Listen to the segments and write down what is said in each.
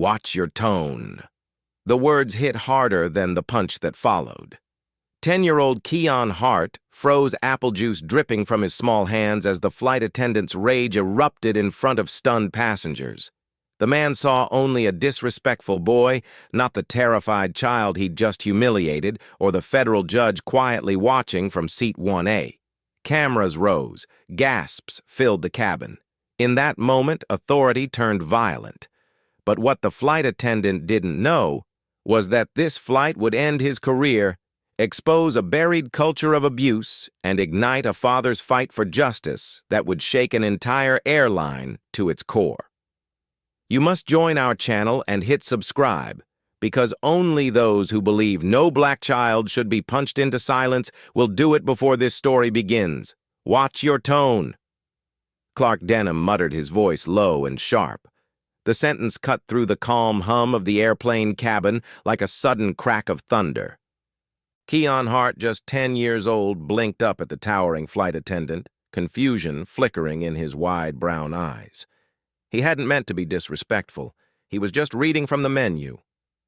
Watch your tone." The words hit harder than the punch that followed. 10-year-old Keon Hart froze apple juice dripping from his small hands as the flight attendant's rage erupted in front of stunned passengers. The man saw only a disrespectful boy, not the terrified child he'd just humiliated or the federal judge quietly watching from seat 1A. Cameras rose, gasps filled the cabin. In that moment, authority turned violent. But what the flight attendant didn't know was that this flight would end his career, expose a buried culture of abuse, and ignite a father's fight for justice that would shake an entire airline to its core. You must join our channel and hit subscribe, because only those who believe no black child should be punched into silence will do it before this story begins. Watch your tone. Clark Denham muttered, his voice low and sharp. The sentence cut through the calm hum of the airplane cabin like a sudden crack of thunder. Keon Hart, just 10 years old, blinked up at the towering flight attendant, confusion flickering in his wide brown eyes. He hadn't meant to be disrespectful. He was just reading from the menu.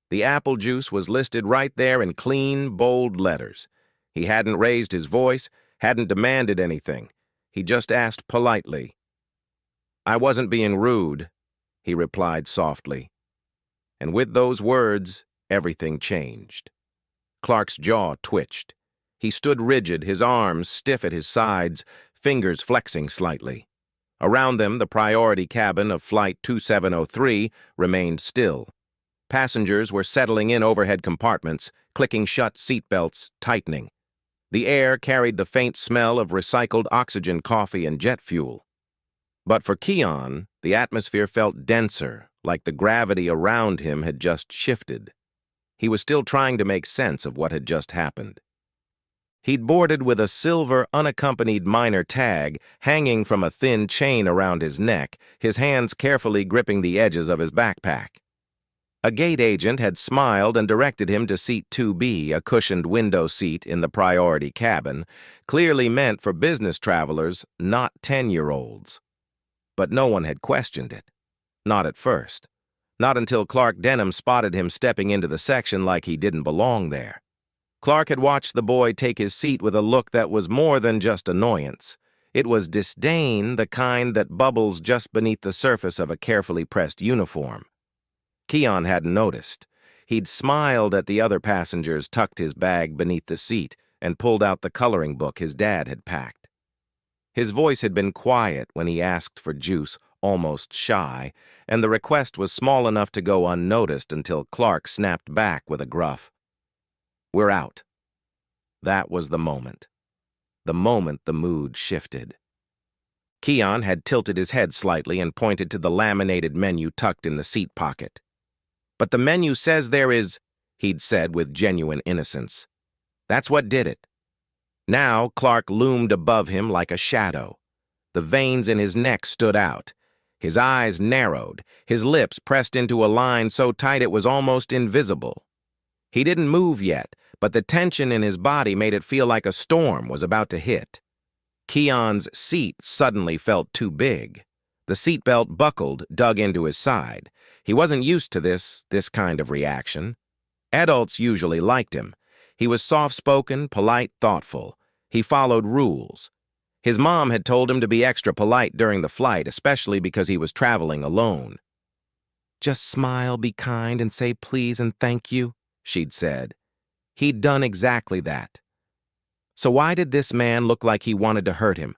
The apple juice was listed right there in clean, bold letters. He hadn't raised his voice, hadn't demanded anything. He just asked politely. "I wasn't being rude," he replied softly. And with those words, everything changed. Clark's jaw twitched. He stood rigid, his arms stiff at his sides, fingers flexing slightly. Around them, the priority cabin of Flight 2703 remained still. Passengers were settling in overhead compartments, clicking shut seatbelts, tightening. The air carried the faint smell of recycled oxygen, coffee, and jet fuel. But for Keon, the atmosphere felt denser, like the gravity around him had just shifted. He was still trying to make sense of what had just happened. He'd boarded with a silver, unaccompanied minor tag hanging from a thin chain around his neck, his hands carefully gripping the edges of his backpack. A gate agent had smiled and directed him to seat 2B, a cushioned window seat in the priority cabin, clearly meant for business travelers, not 10-year-olds. But no one had questioned it. Not at first. Not until Clark Denham spotted him stepping into the section like he didn't belong there. Clark had watched the boy take his seat with a look that was more than just annoyance. It was disdain, the kind that bubbles just beneath the surface of a carefully pressed uniform. Keon hadn't noticed. He'd smiled at the other passengers, tucked his bag beneath the seat, and pulled out the coloring book his dad had packed. His voice had been quiet when he asked for juice, almost shy, and the request was small enough to go unnoticed until Clark snapped back with a gruff, "We're out." That was the moment. The moment the mood shifted. Keon had tilted his head slightly and pointed to the laminated menu tucked in the seat pocket. "But the menu says there is," he'd said with genuine innocence. That's what did it. Now Clark loomed above him like a shadow. The veins in his neck stood out. His eyes narrowed, his lips pressed into a line so tight it was almost invisible. He didn't move yet, but the tension in his body made it feel like a storm was about to hit. Keon's seat suddenly felt too big. The seatbelt buckled, dug into his side. He wasn't used to this kind of reaction. Adults usually liked him. He was soft-spoken, polite, thoughtful. He followed rules. His mom had told him to be extra polite during the flight, especially because he was traveling alone. "Just smile, be kind, and say please and thank you," she'd said. He'd done exactly that. So why did this man look like he wanted to hurt him?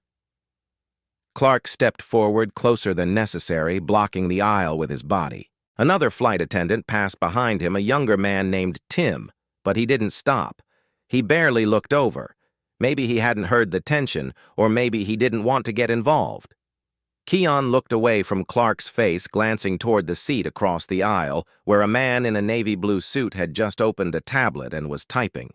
Clark stepped forward closer than necessary, blocking the aisle with his body. Another flight attendant passed behind him, a younger man named Tim, but he didn't stop. He barely looked over. Maybe he hadn't heard the tension, or maybe he didn't want to get involved. Keon looked away from Clark's face, glancing toward the seat across the aisle, where a man in a navy blue suit had just opened a tablet and was typing.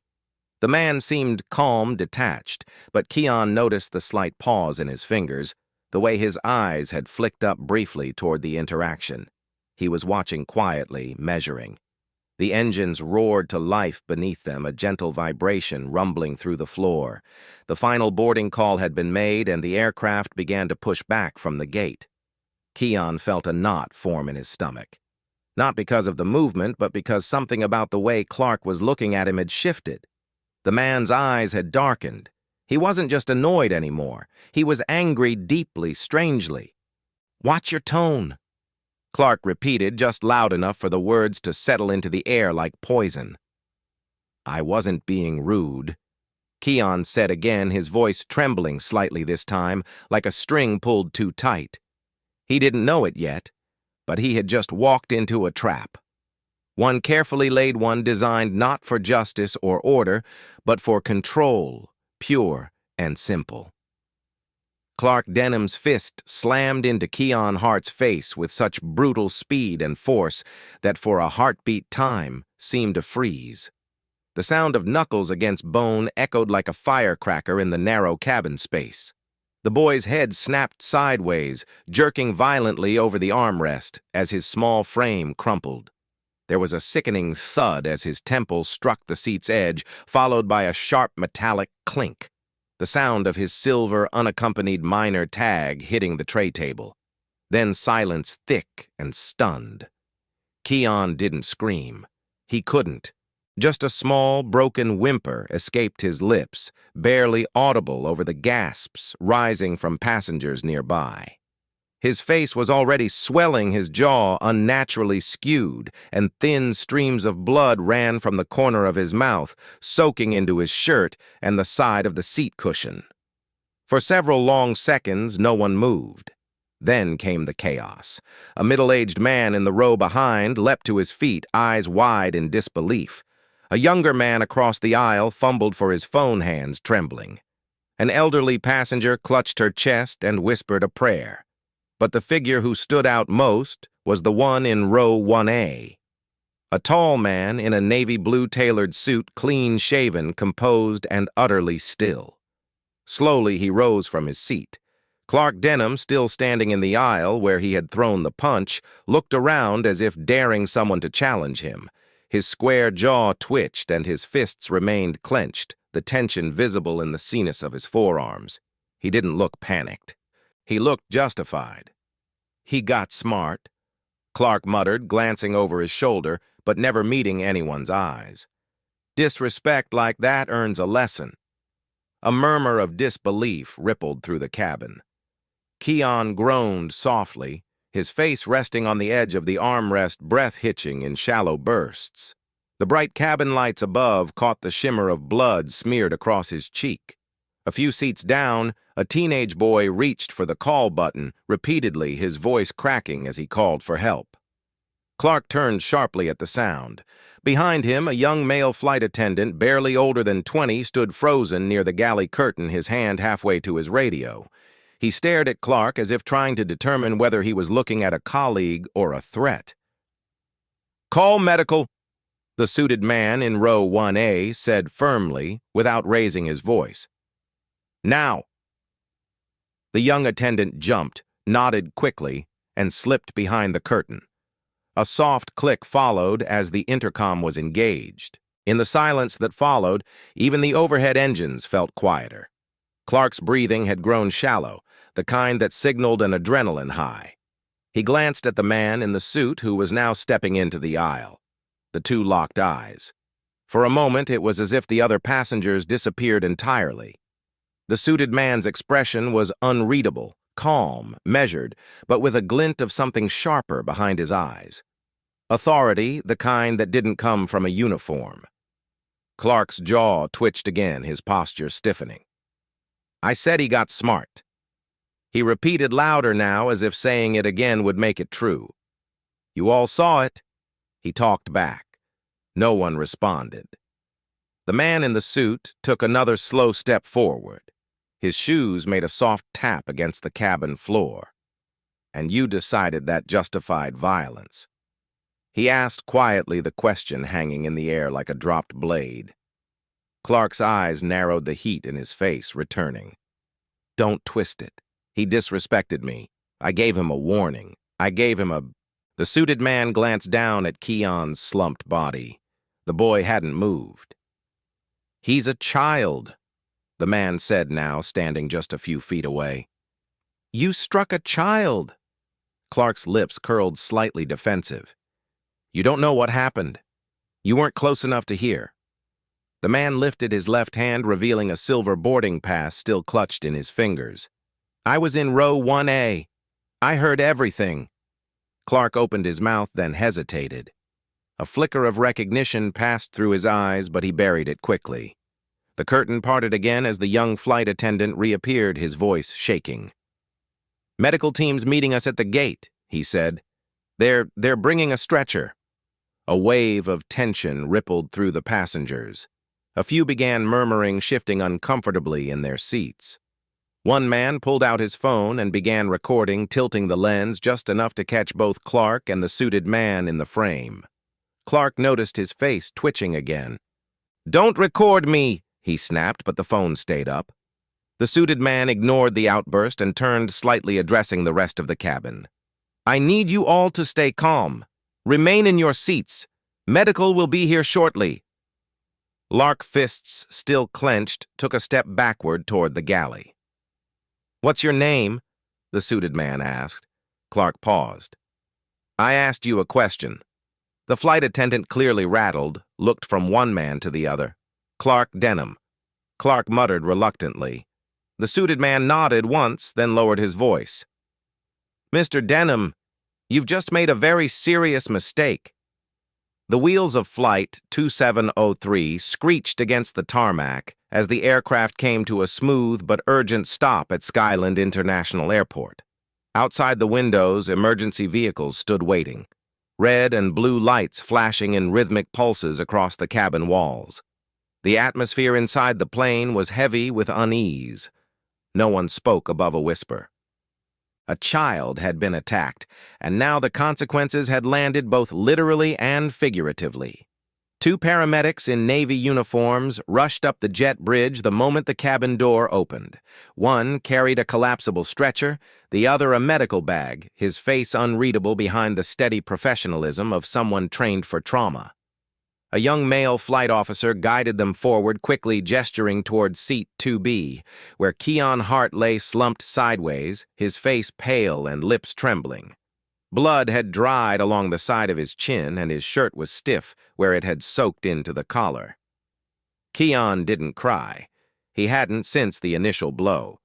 The man seemed calm, detached, but Keon noticed the slight pause in his fingers, the way his eyes had flicked up briefly toward the interaction. He was watching quietly, measuring. The engines roared to life beneath them, a gentle vibration rumbling through the floor. The final boarding call had been made, and the aircraft began to push back from the gate. Keon felt a knot form in his stomach. Not because of the movement, but because something about the way Clark was looking at him had shifted. The man's eyes had darkened. He wasn't just annoyed anymore. He was angry deeply, strangely. "Watch your tone," Clark repeated, just loud enough for the words to settle into the air like poison. "I wasn't being rude," Keon said again, his voice trembling slightly this time, like a string pulled too tight. He didn't know it yet, but he had just walked into a trap. One carefully laid one designed not for justice or order, but for control, pure and simple. Clark Denham's fist slammed into Keon Hart's face with such brutal speed and force that for a heartbeat time seemed to freeze. The sound of knuckles against bone echoed like a firecracker in the narrow cabin space. The boy's head snapped sideways, jerking violently over the armrest as his small frame crumpled. There was a sickening thud as his temple struck the seat's edge, followed by a sharp metallic clink, the sound of his silver, unaccompanied minor tag hitting the tray table. Then silence thick and stunned. Keon didn't scream. He couldn't. Just a small, broken whimper escaped his lips, barely audible over the gasps rising from passengers nearby. His face was already swelling, his jaw unnaturally skewed, and thin streams of blood ran from the corner of his mouth, soaking into his shirt and the side of the seat cushion. For several long seconds, no one moved. Then came the chaos. A middle-aged man in the row behind leapt to his feet, eyes wide in disbelief. A younger man across the aisle fumbled for his phone, hands trembling. An elderly passenger clutched her chest and whispered a prayer. But the figure who stood out most was the one in row 1A. A tall man in a navy blue tailored suit, clean-shaven, composed, and utterly still. Slowly he rose from his seat. Clark Denham, still standing in the aisle where he had thrown the punch, looked around as if daring someone to challenge him. His square jaw twitched and his fists remained clenched, the tension visible in the seamless of his forearms. He didn't look panicked. He looked justified. "He got smart," Clark muttered, glancing over his shoulder, but never meeting anyone's eyes. "Disrespect like that earns a lesson." A murmur of disbelief rippled through the cabin. Keon groaned softly, his face resting on the edge of the armrest, breath hitching in shallow bursts. The bright cabin lights above caught the shimmer of blood smeared across his cheek. A few seats down, a teenage boy reached for the call button, repeatedly, his voice cracking as he called for help. Clark turned sharply at the sound. Behind him, a young male flight attendant, barely older than 20, stood frozen near the galley curtain, his hand halfway to his radio. He stared at Clark as if trying to determine whether he was looking at a colleague or a threat. "Call medical," the suited man in row 1A said firmly, without raising his voice. "Now." The young attendant jumped, nodded quickly, and slipped behind the curtain. A soft click followed as the intercom was engaged. In the silence that followed, even the overhead engines felt quieter. Clark's breathing had grown shallow, the kind that signaled an adrenaline high. He glanced at the man in the suit who was now stepping into the aisle. The two locked eyes. For a moment, it was as if the other passengers disappeared entirely. The suited man's expression was unreadable, calm, measured, but with a glint of something sharper behind his eyes. Authority, the kind that didn't come from a uniform. Clark's jaw twitched again, his posture stiffening. "I said he got smart." He repeated louder now, as if saying it again would make it true. "You all saw it." He talked back. No one responded. The man in the suit took another slow step forward. His shoes made a soft tap against the cabin floor. "And you decided that justified violence." He asked quietly, the question hanging in the air like a dropped blade. Clark's eyes narrowed, the heat in his face returning. "Don't twist it. He disrespected me. I gave him a warning. I gave him a—" The suited man glanced down at Keon's slumped body. The boy hadn't moved. "He's a child," the man said now, standing just a few feet away. "You struck a child." Clark's lips curled slightly defensive. You don't know what happened. You weren't close enough to hear. The man lifted his left hand, revealing a silver boarding pass still clutched in his fingers. I was in row 1A. I heard everything. Clark opened his mouth, then hesitated. A flicker of recognition passed through his eyes, but he buried it quickly. The curtain parted again as the young flight attendant reappeared, his voice shaking. Medical team's meeting us at the gate, he said. They're bringing a stretcher. A wave of tension rippled through the passengers. A few began murmuring, shifting uncomfortably in their seats. One man pulled out his phone and began recording, tilting the lens just enough to catch both Clark and the suited man in the frame. Clark noticed his face twitching again. "Don't record me!" he snapped, but the phone stayed up. The suited man ignored the outburst and turned, slightly addressing the rest of the cabin. "I need you all to stay calm. Remain in your seats. Medical will be here shortly." Lark, fists still clenched, took a step backward toward the galley. "What's your name?" the suited man asked. Clark paused. "I asked you a question." The flight attendant, clearly rattled, looked from one man to the other. "Clark Denham." Clark muttered reluctantly. The suited man nodded once, then lowered his voice. "Mr. Denham, you've just made a very serious mistake." The wheels of Flight 2703 screeched against the tarmac as the aircraft came to a smooth but urgent stop at Skyland International Airport. Outside the windows, emergency vehicles stood waiting, red and blue lights flashing in rhythmic pulses across the cabin walls. The atmosphere inside the plane was heavy with unease. No one spoke above a whisper. A child had been attacked, and now the consequences had landed both literally and figuratively. Two paramedics in Navy uniforms rushed up the jet bridge the moment the cabin door opened. One carried a collapsible stretcher, the other a medical bag, his face unreadable behind the steady professionalism of someone trained for trauma. A young male flight officer guided them forward, quickly gesturing toward seat 2B, where Keon Hart lay slumped sideways, his face pale and lips trembling. Blood had dried along the side of his chin, and his shirt was stiff where it had soaked into the collar. Keon didn't cry. He hadn't since the initial blow.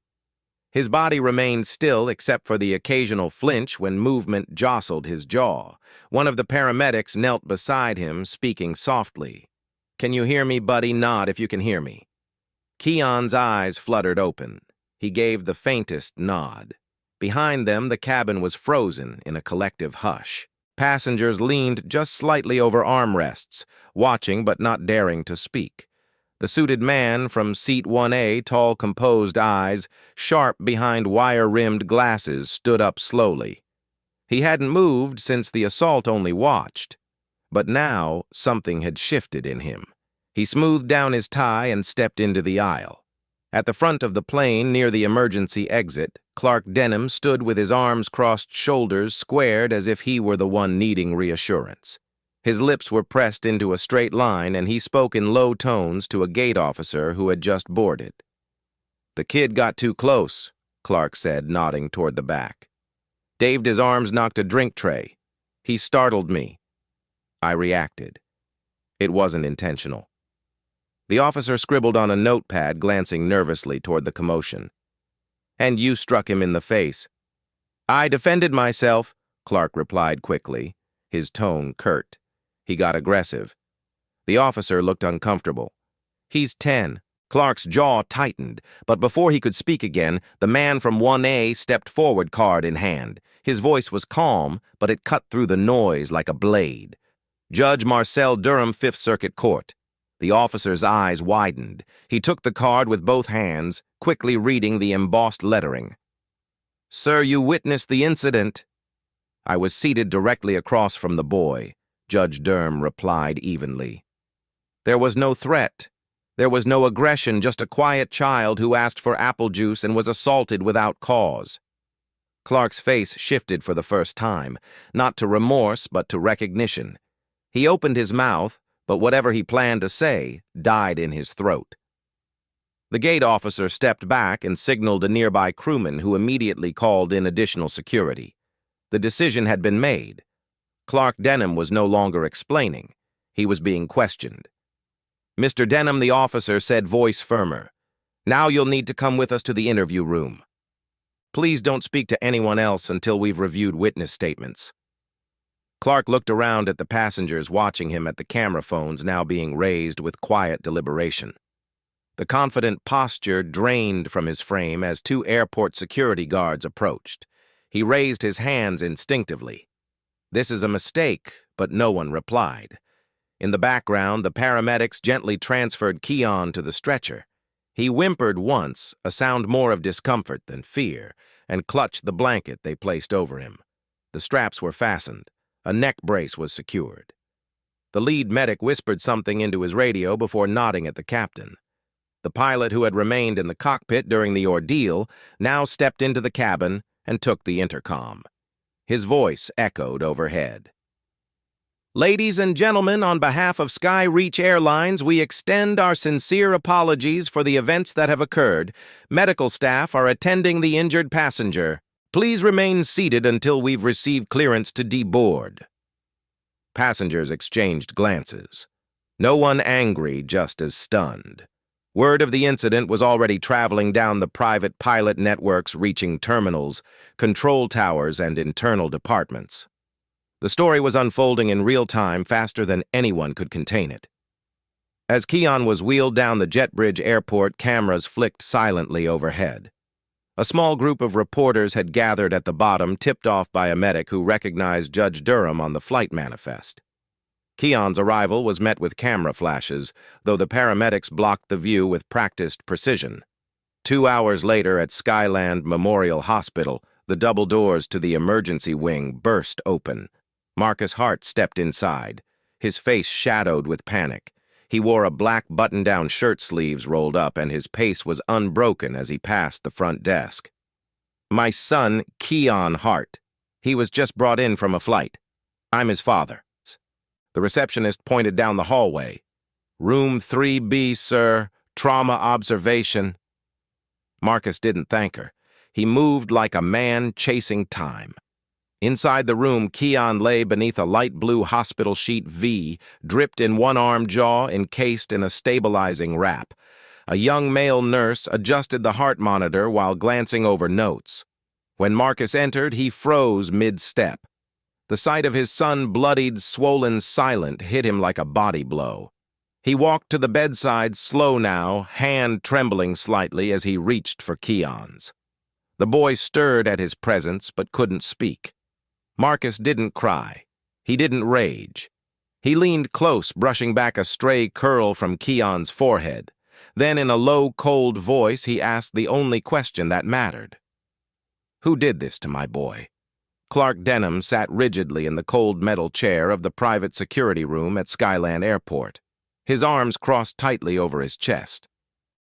His body remained still except for the occasional flinch when movement jostled his jaw. One of the paramedics knelt beside him, speaking softly. "Can you hear me, buddy? Nod if you can hear me." Keon's eyes fluttered open. He gave the faintest nod. Behind them, the cabin was frozen in a collective hush. Passengers leaned just slightly over armrests, watching but not daring to speak. The suited man from seat 1A, tall, composed eyes, sharp behind wire-rimmed glasses, stood up slowly. He hadn't moved since the assault only watched. But now, something had shifted in him. He smoothed down his tie and stepped into the aisle. At the front of the plane, near the emergency exit, Clark Denham stood with his arms crossed, shoulders squared as if he were the one needing reassurance. His lips were pressed into a straight line, and he spoke in low tones to a gate officer who had just boarded. "The kid got too close," Clark said, nodding toward the back. "Daved his arms, knocked a drink tray. He startled me." I reacted. It wasn't intentional. The officer scribbled on a notepad, glancing nervously toward the commotion. "And you struck him in the face." "I defended myself," Clark replied quickly, his tone curt. He got aggressive. The officer looked uncomfortable. "He's 10. Clark's jaw tightened, but before he could speak again, the man from 1A stepped forward, card in hand. His voice was calm, but it cut through the noise like a blade. "Judge Marcel Durham, Fifth Circuit Court." The officer's eyes widened. He took the card with both hands, quickly reading the embossed lettering. "Sir, you witnessed the incident." I was seated directly across from the boy. Judge Durham replied evenly. "There was no threat. There was no aggression, just a quiet child who asked for apple juice and was assaulted without cause." Clark's face shifted for the first time, not to remorse but to recognition. He opened his mouth, but whatever he planned to say died in his throat. The gate officer stepped back and signaled a nearby crewman who immediately called in additional security. The decision had been made. Clark Denham was no longer explaining. He was being questioned. "Mr. Denham," the officer said, voice firmer. "Now you'll need to come with us to the interview room. Please don't speak to anyone else until we've reviewed witness statements." Clark looked around at the passengers watching him at the camera phones now being raised with quiet deliberation. The confident posture drained from his frame as two airport security guards approached. He raised his hands instinctively. "This is a mistake," but no one replied. In the background, the paramedics gently transferred Keon to the stretcher. He whimpered once, a sound more of discomfort than fear, and clutched the blanket they placed over him. The straps were fastened. A neck brace was secured. The lead medic whispered something into his radio before nodding at the captain. The pilot who had remained in the cockpit during the ordeal now stepped into the cabin and took the intercom. His voice echoed overhead. "Ladies and gentlemen, on behalf of Sky Reach Airlines, we extend our sincere apologies for the events that have occurred. Medical staff are attending the injured passenger. Please remain seated until we've received clearance to deboard." Passengers exchanged glances. No one angry, just as stunned. Word of the incident was already traveling down the private pilot networks, reaching terminals, control towers, and internal departments. The story was unfolding in real time, faster than anyone could contain it. As Keon was wheeled down the JetBridge airport, cameras flicked silently overhead. A small group of reporters had gathered at the bottom, tipped off by a medic who recognized Judge Durham on the flight manifest. Keon's arrival was met with camera flashes, though the paramedics blocked the view with practiced precision. 2 hours later at Skyland Memorial Hospital, the double doors to the emergency wing burst open. Marcus Hart stepped inside, his face shadowed with panic. He wore a black button-down shirt, sleeves rolled up, and his pace was unbroken as he passed the front desk. "My son, Keon Hart. He was just brought in from a flight. I'm his father." The receptionist pointed down the hallway. "Room 3B, sir. Trauma observation." Marcus didn't thank her. He moved like a man chasing time. Inside the room, Keon lay beneath a light blue hospital sheet V, dripped in one arm, jaw encased in a stabilizing wrap. A young male nurse adjusted the heart monitor while glancing over notes. When Marcus entered, he froze mid-step. The sight of his son, bloodied, swollen, silent, hit him like a body blow. He walked to the bedside, slow now, hand trembling slightly as he reached for Keon's. The boy stirred at his presence but couldn't speak. Marcus didn't cry. He didn't rage. He leaned close, brushing back a stray curl from Keon's forehead. Then, in a low, cold voice, he asked the only question that mattered. "Who did this to my boy?" Clark Denham sat rigidly in the cold metal chair of the private security room at Skyland Airport, his arms crossed tightly over his chest.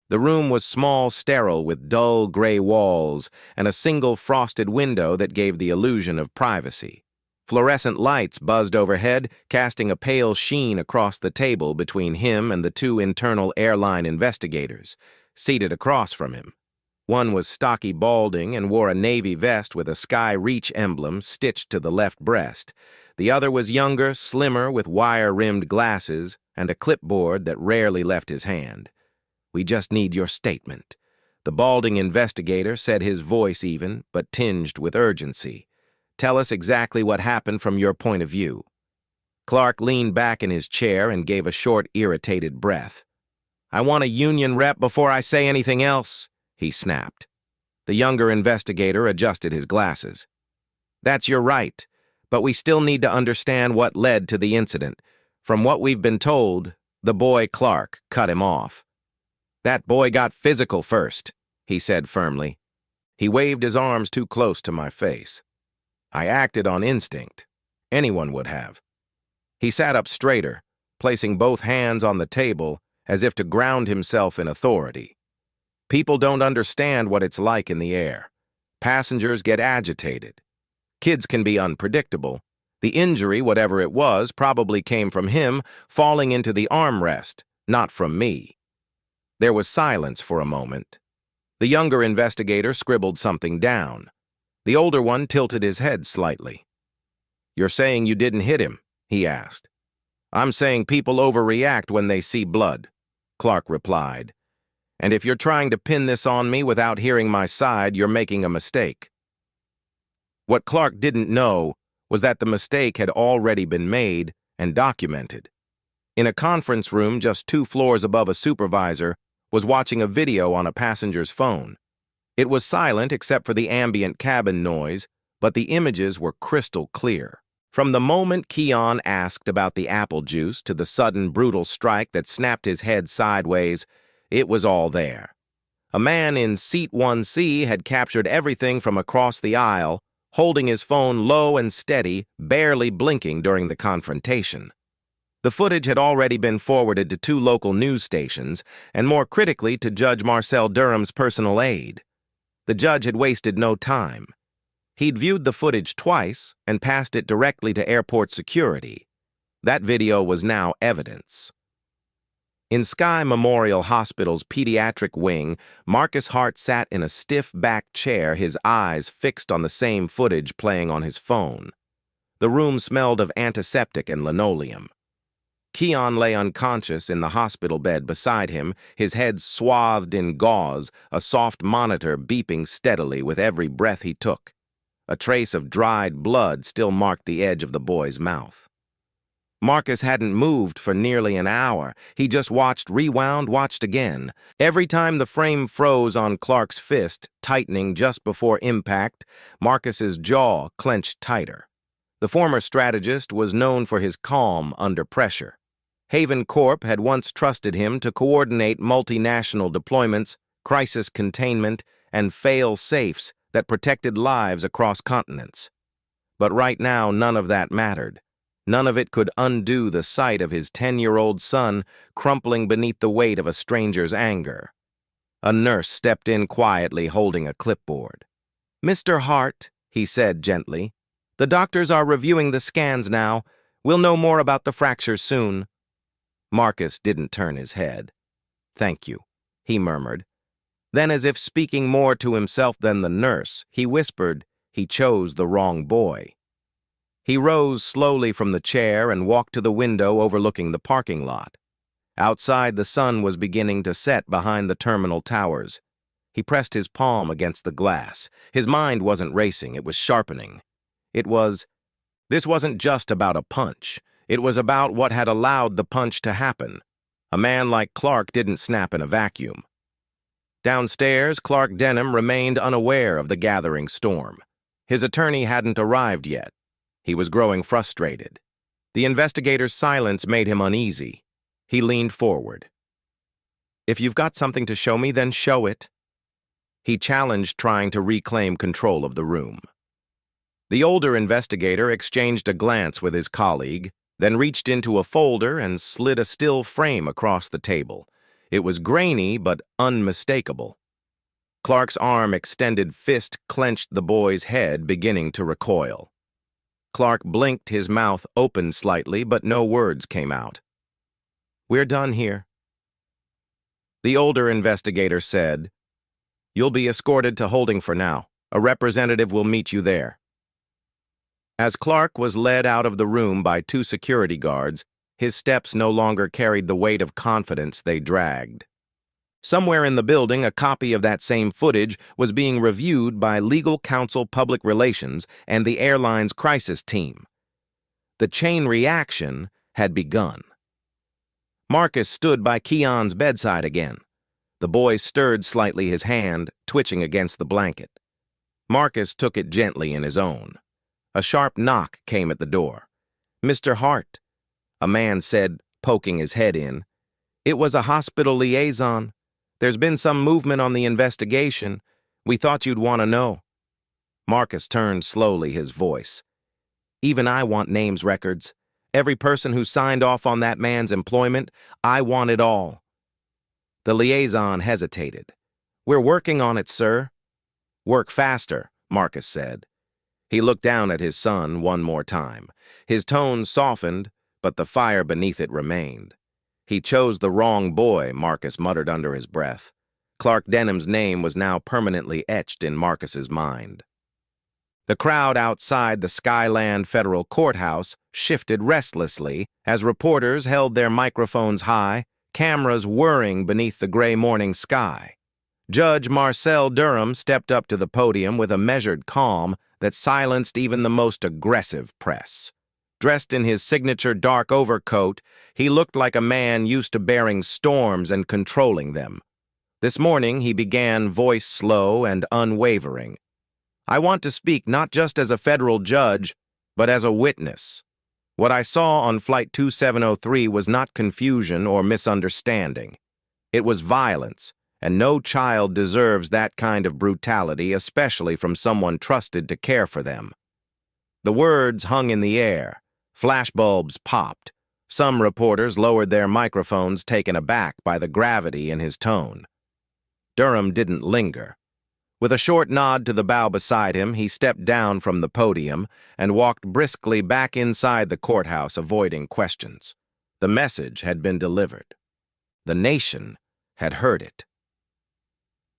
The room was small, sterile, with dull gray walls and a single frosted window that gave the illusion of privacy. Fluorescent lights buzzed overhead, casting a pale sheen across the table between him and the two internal airline investigators, seated across from him. One was stocky, balding, and wore a navy vest with a Sky Reach emblem stitched to the left breast. The other was younger, slimmer, with wire-rimmed glasses and a clipboard that rarely left his hand. "We just need your statement," the balding investigator said, his voice even, but tinged with urgency. "Tell us exactly what happened from your point of view." Clark leaned back in his chair and gave a short, irritated breath. "I want a union rep before I say anything else," he snapped. The younger investigator adjusted his glasses. "That's your right, but we still need to understand what led to the incident. From what we've been told," the boy Clark cut him off. "That boy got physical first," he said firmly. He waved his arms too close to my face. "I acted on instinct. Anyone would have." He sat up straighter, placing both hands on the table as if to ground himself in authority. "People don't understand what it's like in the air. Passengers get agitated. Kids can be unpredictable. The injury, whatever it was, probably came from him falling into the armrest, not from me." There was silence for a moment. The younger investigator scribbled something down. The older one tilted his head slightly. "You're saying you didn't hit him?" he asked. "I'm saying people overreact when they see blood," Clark replied. "And if you're trying to pin this on me without hearing my side, you're making a mistake." What Clark didn't know was that the mistake had already been made and documented. In a conference room just 2 floors above, a supervisor was watching a video on a passenger's phone. It was silent except for the ambient cabin noise, but the images were crystal clear. From the moment Keon asked about the apple juice to the sudden brutal strike that snapped his head sideways, it was all there. A man in seat 1C had captured everything from across the aisle, holding his phone low and steady, barely blinking during the confrontation. The footage had already been forwarded to 2 local news stations, and more critically to Judge Marcel Durham's personal aide. The judge had wasted no time. He'd viewed the footage twice and passed it directly to airport security. That video was now evidence. In Sky Memorial Hospital's pediatric wing, Marcus Hart sat in a stiff-backed chair, his eyes fixed on the same footage playing on his phone. The room smelled of antiseptic and linoleum. Keon lay unconscious in the hospital bed beside him, his head swathed in gauze, a soft monitor beeping steadily with every breath he took. A trace of dried blood still marked the edge of the boy's mouth. Marcus hadn't moved for nearly an hour. He just watched, rewound, watched again. Every time the frame froze on Clark's fist, tightening just before impact, Marcus's jaw clenched tighter. The former strategist was known for his calm under pressure. Haven Corp had once trusted him to coordinate multinational deployments, crisis containment, and fail-safes that protected lives across continents. But right now, none of that mattered. None of it could undo the sight of his 10-year-old son crumpling beneath the weight of a stranger's anger. A nurse stepped in quietly, holding a clipboard. "Mr. Hart," he said gently, "the doctors are reviewing the scans now. We'll know more about the fractures soon." Marcus didn't turn his head. "Thank you," he murmured. Then, as if speaking more to himself than the nurse, he whispered, "He chose the wrong boy." He rose slowly from the chair and walked to the window overlooking the parking lot. Outside, the sun was beginning to set behind the terminal towers. He pressed his palm against the glass. His mind wasn't racing, it was sharpening. This wasn't just about a punch. It was about what had allowed the punch to happen. A man like Clark didn't snap in a vacuum. Downstairs, Clark Denham remained unaware of the gathering storm. His attorney hadn't arrived yet. He was growing frustrated. The investigator's silence made him uneasy. He leaned forward. "If you've got something to show me, then show it," he challenged, trying to reclaim control of the room. The older investigator exchanged a glance with his colleague, then reached into a folder and slid a still frame across the table. It was grainy but unmistakable. Clark's arm extended fist clenched the boy's head, beginning to recoil. Clark blinked, his mouth opened slightly, but no words came out. "We're done here," the older investigator said. "You'll be escorted to holding for now. A representative will meet you there." As Clark was led out of the room by 2 security guards, his steps no longer carried the weight of confidence they dragged. Somewhere in the building, a copy of that same footage was being reviewed by Legal Counsel Public Relations and the airline's crisis team. The chain reaction had begun. Marcus stood by Keon's bedside again. The boy stirred slightly, his hand twitching against the blanket. Marcus took it gently in his own. A sharp knock came at the door. "Mr. Hart," a man said, poking his head in. "It was a hospital liaison. There's been some movement on the investigation. We thought you'd want to know." Marcus turned slowly, his voice. "Even I want names records. Every person who signed off on that man's employment, I want it all." The liaison hesitated. "We're working on it, sir." "Work faster," Marcus said. He looked down at his son one more time. His tone softened, but the fire beneath it remained. "He chose the wrong boy," Marcus muttered under his breath. Clark Denham's name was now permanently etched in Marcus's mind. The crowd outside the Skyland Federal Courthouse shifted restlessly as reporters held their microphones high, cameras whirring beneath the gray morning sky. Judge Marcel Durham stepped up to the podium with a measured calm that silenced even the most aggressive press. Dressed in his signature dark overcoat, he looked like a man used to bearing storms and controlling them. This morning he began, voice slow and unwavering. "I want to speak not just as a federal judge, but as a witness. What I saw on Flight 2703 was not confusion or misunderstanding. It was violence, and no child deserves that kind of brutality, especially from someone trusted to care for them." The words hung in the air. Flashbulbs popped. Some reporters lowered their microphones, taken aback by the gravity in his tone. Durham didn't linger. With a short nod to the bow beside him, he stepped down from the podium and walked briskly back inside the courthouse, avoiding questions. The message had been delivered. The nation had heard it.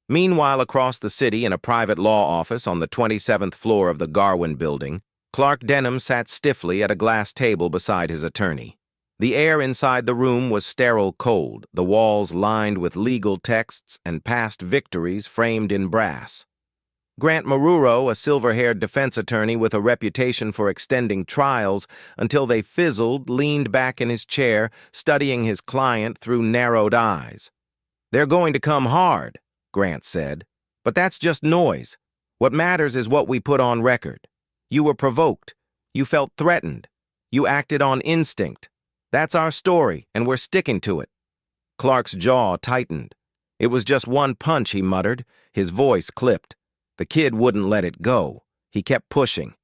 Meanwhile, across the city in a private law office on the 27th floor of the Garwin building, Clark Denham sat stiffly at a glass table beside his attorney. The air inside the room was sterile cold, the walls lined with legal texts and past victories framed in brass. Grant Maruro, a silver-haired defense attorney with a reputation for extending trials until they fizzled, leaned back in his chair, studying his client through narrowed eyes. "They're going to come hard," Grant said. "But that's just noise. What matters is what we put on record. You were provoked. You felt threatened. You acted on instinct. That's our story, and we're sticking to it." Clark's jaw tightened. "It was just one punch," he muttered, his voice clipped. The kid wouldn't let it go. He kept pushing.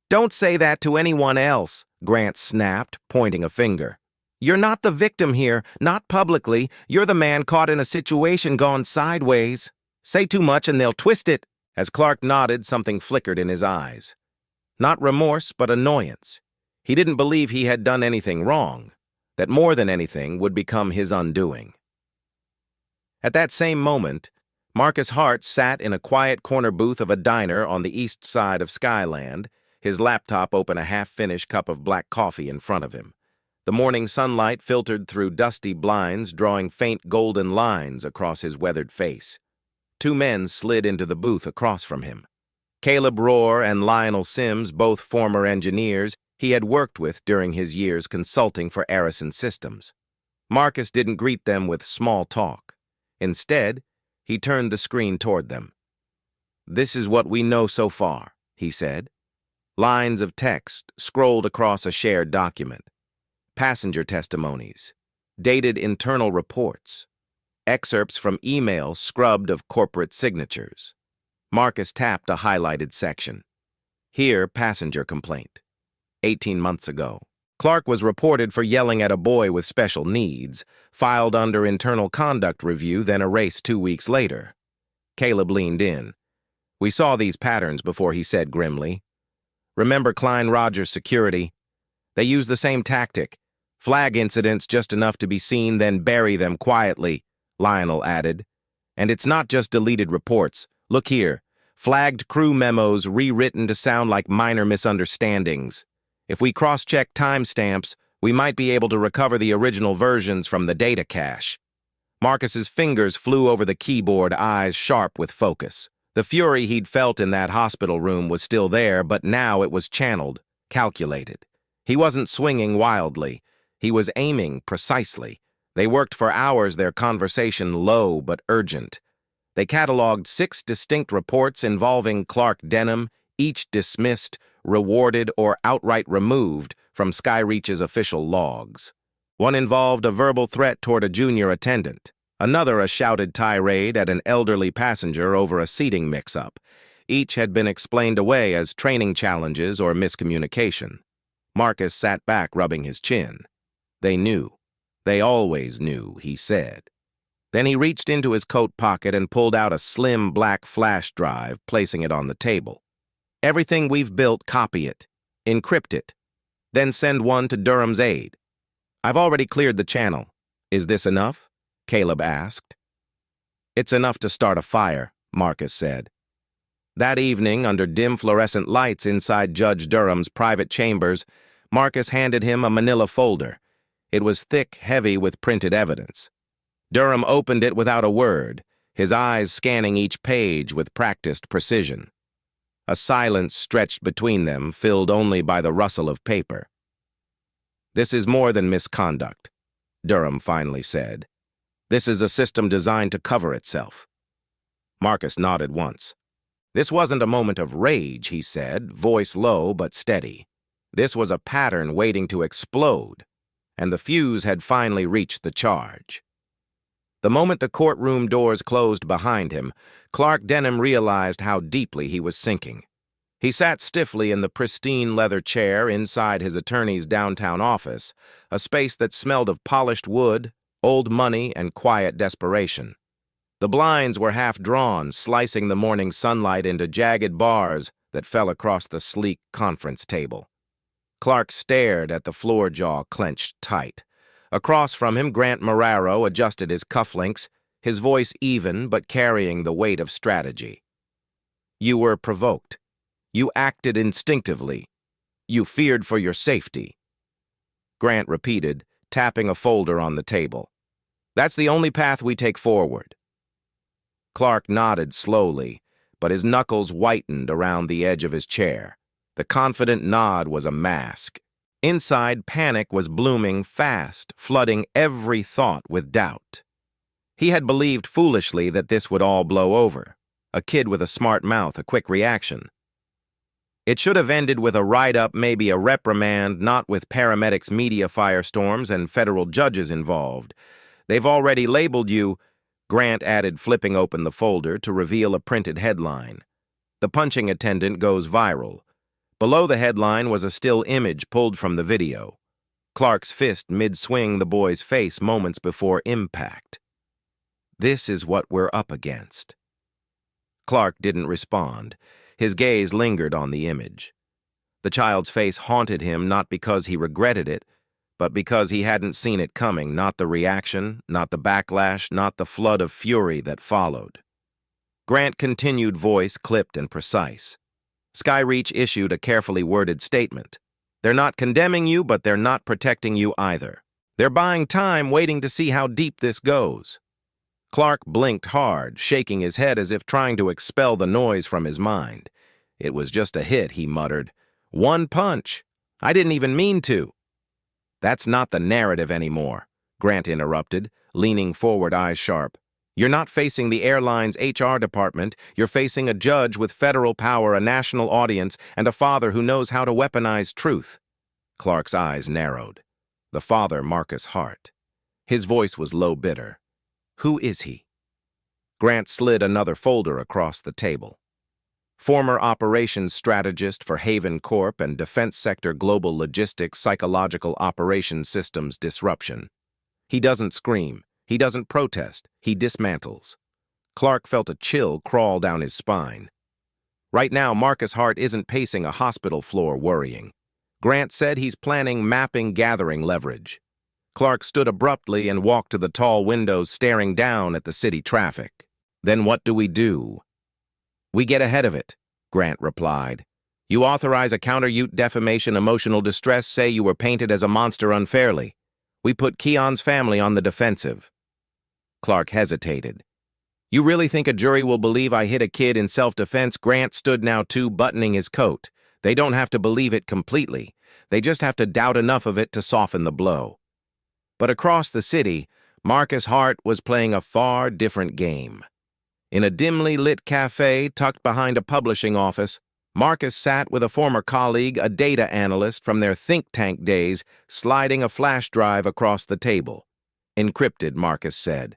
"Don't say that to anyone else," Grant snapped, pointing a finger. "You're not the victim here, not publicly. You're the man caught in a situation gone sideways. Say too much and they'll twist it." As Clark nodded, something flickered in his eyes. Not remorse, but annoyance. He didn't believe he had done anything wrong, that more than anything would become his undoing. At that same moment, Marcus Hart sat in a quiet corner booth of a diner on the east side of Skyland, his laptop open, a half-finished cup of black coffee in front of him. The morning sunlight filtered through dusty blinds, drawing faint golden lines across his weathered face. Two men slid into the booth across from him. Caleb Rohr and Lionel Sims, both former engineers he had worked with during his years consulting for Arison Systems. Marcus didn't greet them with small talk. Instead, he turned the screen toward them. "This is what we know so far," he said. Lines of text scrolled across a shared document. Passenger testimonies, dated internal reports, excerpts from emails scrubbed of corporate signatures. Marcus tapped a highlighted section. Here, passenger complaint. 18 months ago, Clark was reported for yelling at a boy with special needs, filed under internal conduct review, then erased 2 weeks later. Caleb leaned in. "We saw these patterns before," he said grimly. "Remember Klein Rogers Security? They use the same tactic. Flag incidents just enough to be seen, then bury them quietly," Lionel added. "And it's not just deleted reports. Look here. Flagged crew memos rewritten to sound like minor misunderstandings. If we cross-check timestamps, we might be able to recover the original versions from the data cache." Marcus's fingers flew over the keyboard, eyes sharp with focus. The fury he'd felt in that hospital room was still there, but now it was channeled, calculated. He wasn't swinging wildly. He was aiming precisely. They worked for hours, their conversation low but urgent. They cataloged 6 distinct reports involving Clark Denham, each dismissed, rewarded, or outright removed from Skyreach's official logs. One involved a verbal threat toward a junior attendant, another a shouted tirade at an elderly passenger over a seating mix-up. Each had been explained away as training challenges or miscommunication. Marcus sat back, rubbing his chin. They knew. They always knew, he said. Then he reached into his coat pocket and pulled out a slim black flash drive, placing it on the table. "Everything we've built, copy it. Encrypt it. Then send one to Durham's aide. I've already cleared the channel. Is this enough?" Caleb asked. "It's enough to start a fire," Marcus said. That evening, under dim fluorescent lights inside Judge Durham's private chambers, Marcus handed him a manila folder. It was thick, heavy with printed evidence. Durham opened it without a word, his eyes scanning each page with practiced precision. A silence stretched between them, filled only by the rustle of paper. "This is more than misconduct," Durham finally said. "This is a system designed to cover itself." Marcus nodded once. "This wasn't a moment of rage," he said, voice low but steady. "This was a pattern waiting to explode, and the fuse had finally reached the charge." The moment the courtroom doors closed behind him, Clark Denham realized how deeply he was sinking. He sat stiffly in the pristine leather chair inside his attorney's downtown office, a space that smelled of polished wood, old money, and quiet desperation. The blinds were half drawn, slicing the morning sunlight into jagged bars that fell across the sleek conference table. Clark stared at the floor jaw clenched tight. Across from him, Grant Marrero adjusted his cufflinks, his voice even but carrying the weight of strategy. "You were provoked. You acted instinctively. You feared for your safety," Grant repeated, tapping a folder on the table. "That's the only path we take forward." Clark nodded slowly, but his knuckles whitened around the edge of his chair. The confident nod was a mask. Inside, panic was blooming fast, flooding every thought with doubt. He had believed foolishly that this would all blow over. A kid with a smart mouth, a quick reaction. It should have ended with a write-up, maybe a reprimand, not with paramedics, media firestorms, and federal judges involved. "They've already labeled you," Grant added, flipping open the folder to reveal a printed headline. "The punching attendant goes viral." Below the headline was a still image pulled from the video. Clark's fist mid-swing the boy's face moments before impact. "This is what we're up against." Clark didn't respond. His gaze lingered on the image. The child's face haunted him not because he regretted it, but because he hadn't seen it coming, not the reaction, not the backlash, not the flood of fury that followed. Grant continued, voice clipped and precise. Skyreach issued a carefully worded statement. "They're not condemning you, but they're not protecting you either. They're buying time, waiting to see how deep this goes." Clark blinked hard, shaking his head as if trying to expel the noise from his mind. "It was just a hit," he muttered. "One punch. I didn't even mean to." "That's not the narrative anymore," Grant interrupted, leaning forward, eyes sharp. "You're not facing the airline's HR department. You're facing a judge with federal power, a national audience, and a father who knows how to weaponize truth." Clark's eyes narrowed. The father, Marcus Hart. His voice was low, bitter. "Who is he?" Grant slid another folder across the table. "Former operations strategist for Haven Corp. And Defense Sector Global Logistics Psychological Operations Systems Disruption. He doesn't scream. He doesn't protest. He dismantles." Clark felt a chill crawl down his spine. Right now, Marcus Hart isn't pacing a hospital floor worrying. Grant said he's planning mapping, gathering leverage. Clark stood abruptly and walked to the tall windows, staring down at the city traffic. "Then what do we do?" "We get ahead of it," Grant replied. "You authorize a counter-ute defamation, emotional distress, say you were painted as a monster unfairly. We put Keon's family on the defensive." Clark hesitated. "You really think a jury will believe I hit a kid in self-defense?" Grant stood now too, buttoning his coat. "They don't have to believe it completely. They just have to doubt enough of it to soften the blow." But across the city, Marcus Hart was playing a far different game. In a dimly lit cafe tucked behind a publishing office, Marcus sat with a former colleague, a data analyst from their think tank days, sliding a flash drive across the table. "Encrypted," Marcus said.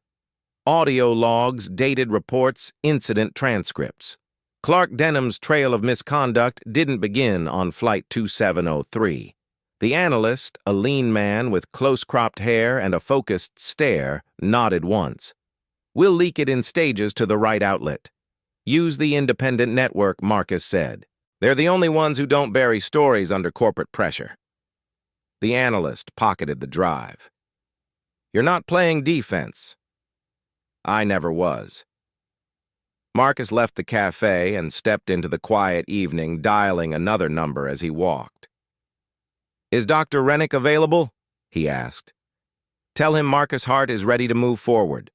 Audio logs, dated reports, incident transcripts. Clark Denham's trail of misconduct didn't begin on Flight 2703. The analyst, a lean man with close-cropped hair and a focused stare, nodded once. "We'll leak it in stages to the right outlet. Use the independent network," Marcus said. "They're the only ones who don't bury stories under corporate pressure." The analyst pocketed the drive. "You're not playing defense." "I never was." Marcus left the cafe and stepped into the quiet evening, dialing another number as he walked. "Is Dr. Rennick available?" he asked. "Tell him Marcus Hart is ready to move forward."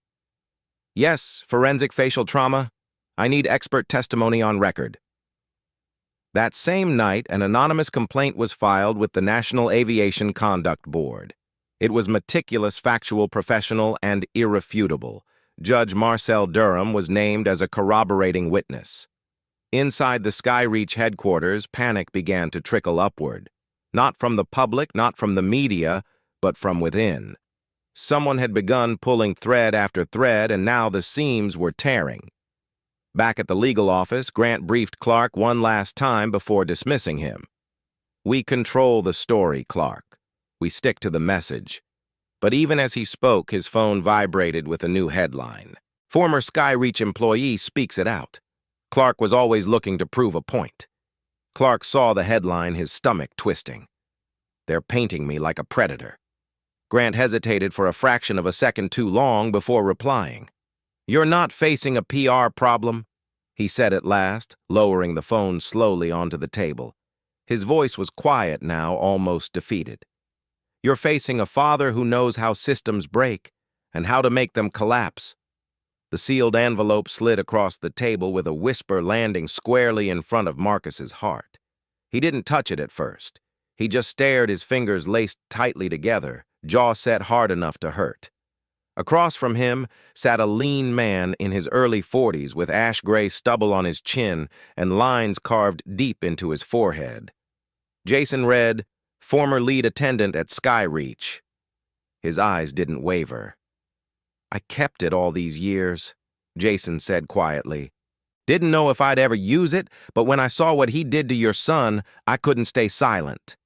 "Yes, forensic facial trauma. I need expert testimony on record." That same night, an anonymous complaint was filed with the National Aviation Conduct Board. It was meticulous, factual, professional, and irrefutable. Judge Marcel Durham was named as a corroborating witness. Inside the Skyreach headquarters, panic began to trickle upward. Not from the public, not from the media, but from within. Someone had begun pulling thread after thread, and now the seams were tearing. Back at the legal office, Grant briefed Clark one last time before dismissing him. "We control the story, Clark. We stick to the message." But even as he spoke, his phone vibrated with a new headline. "Former Skyreach employee speaks it out." Clark was always looking to prove a point. Clark saw the headline, his stomach twisting. "They're painting me like a predator." Grant hesitated for a fraction of a second too long before replying. "You're not facing a PR problem," he said at last, lowering the phone slowly onto the table. His voice was quiet now, almost defeated. "You're facing a father who knows how systems break and how to make them collapse." The sealed envelope slid across the table with a whisper, landing squarely in front of Marcus's heart. He didn't touch it at first. He just stared, his fingers laced tightly together, jaw set hard enough to hurt. Across from him sat a lean man in his early 40s with ash-gray stubble on his chin and lines carved deep into his forehead. Jason read, "Former lead attendant at Skyreach." His eyes didn't waver. "I kept it all these years," Jason said quietly. "Didn't know if I'd ever use it, but when I saw what he did to your son, I couldn't stay silent."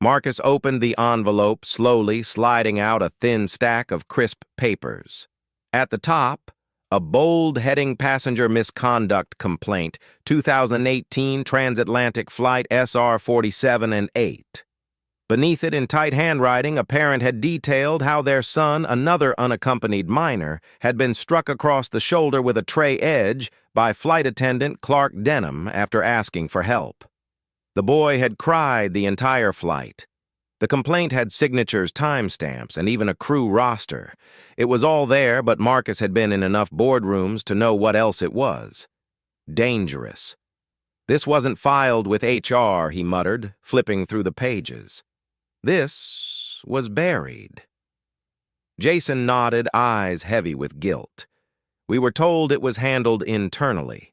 Marcus opened the envelope, slowly sliding out a thin stack of crisp papers. At the top, a bold heading: passenger misconduct complaint, 2018 transatlantic flight SR-47 and 8. Beneath it, in tight handwriting, a parent had detailed how their son, another unaccompanied minor, had been struck across the shoulder with a tray edge by flight attendant Clark Denham after asking for help. The boy had cried the entire flight. The complaint had signatures, timestamps, and even a crew roster. It was all there, but Marcus had been in enough boardrooms to know what else it was. Dangerous. "This wasn't filed with HR," he muttered, flipping through the pages. "This was buried." Jason nodded, eyes heavy with guilt. "We were told it was handled internally.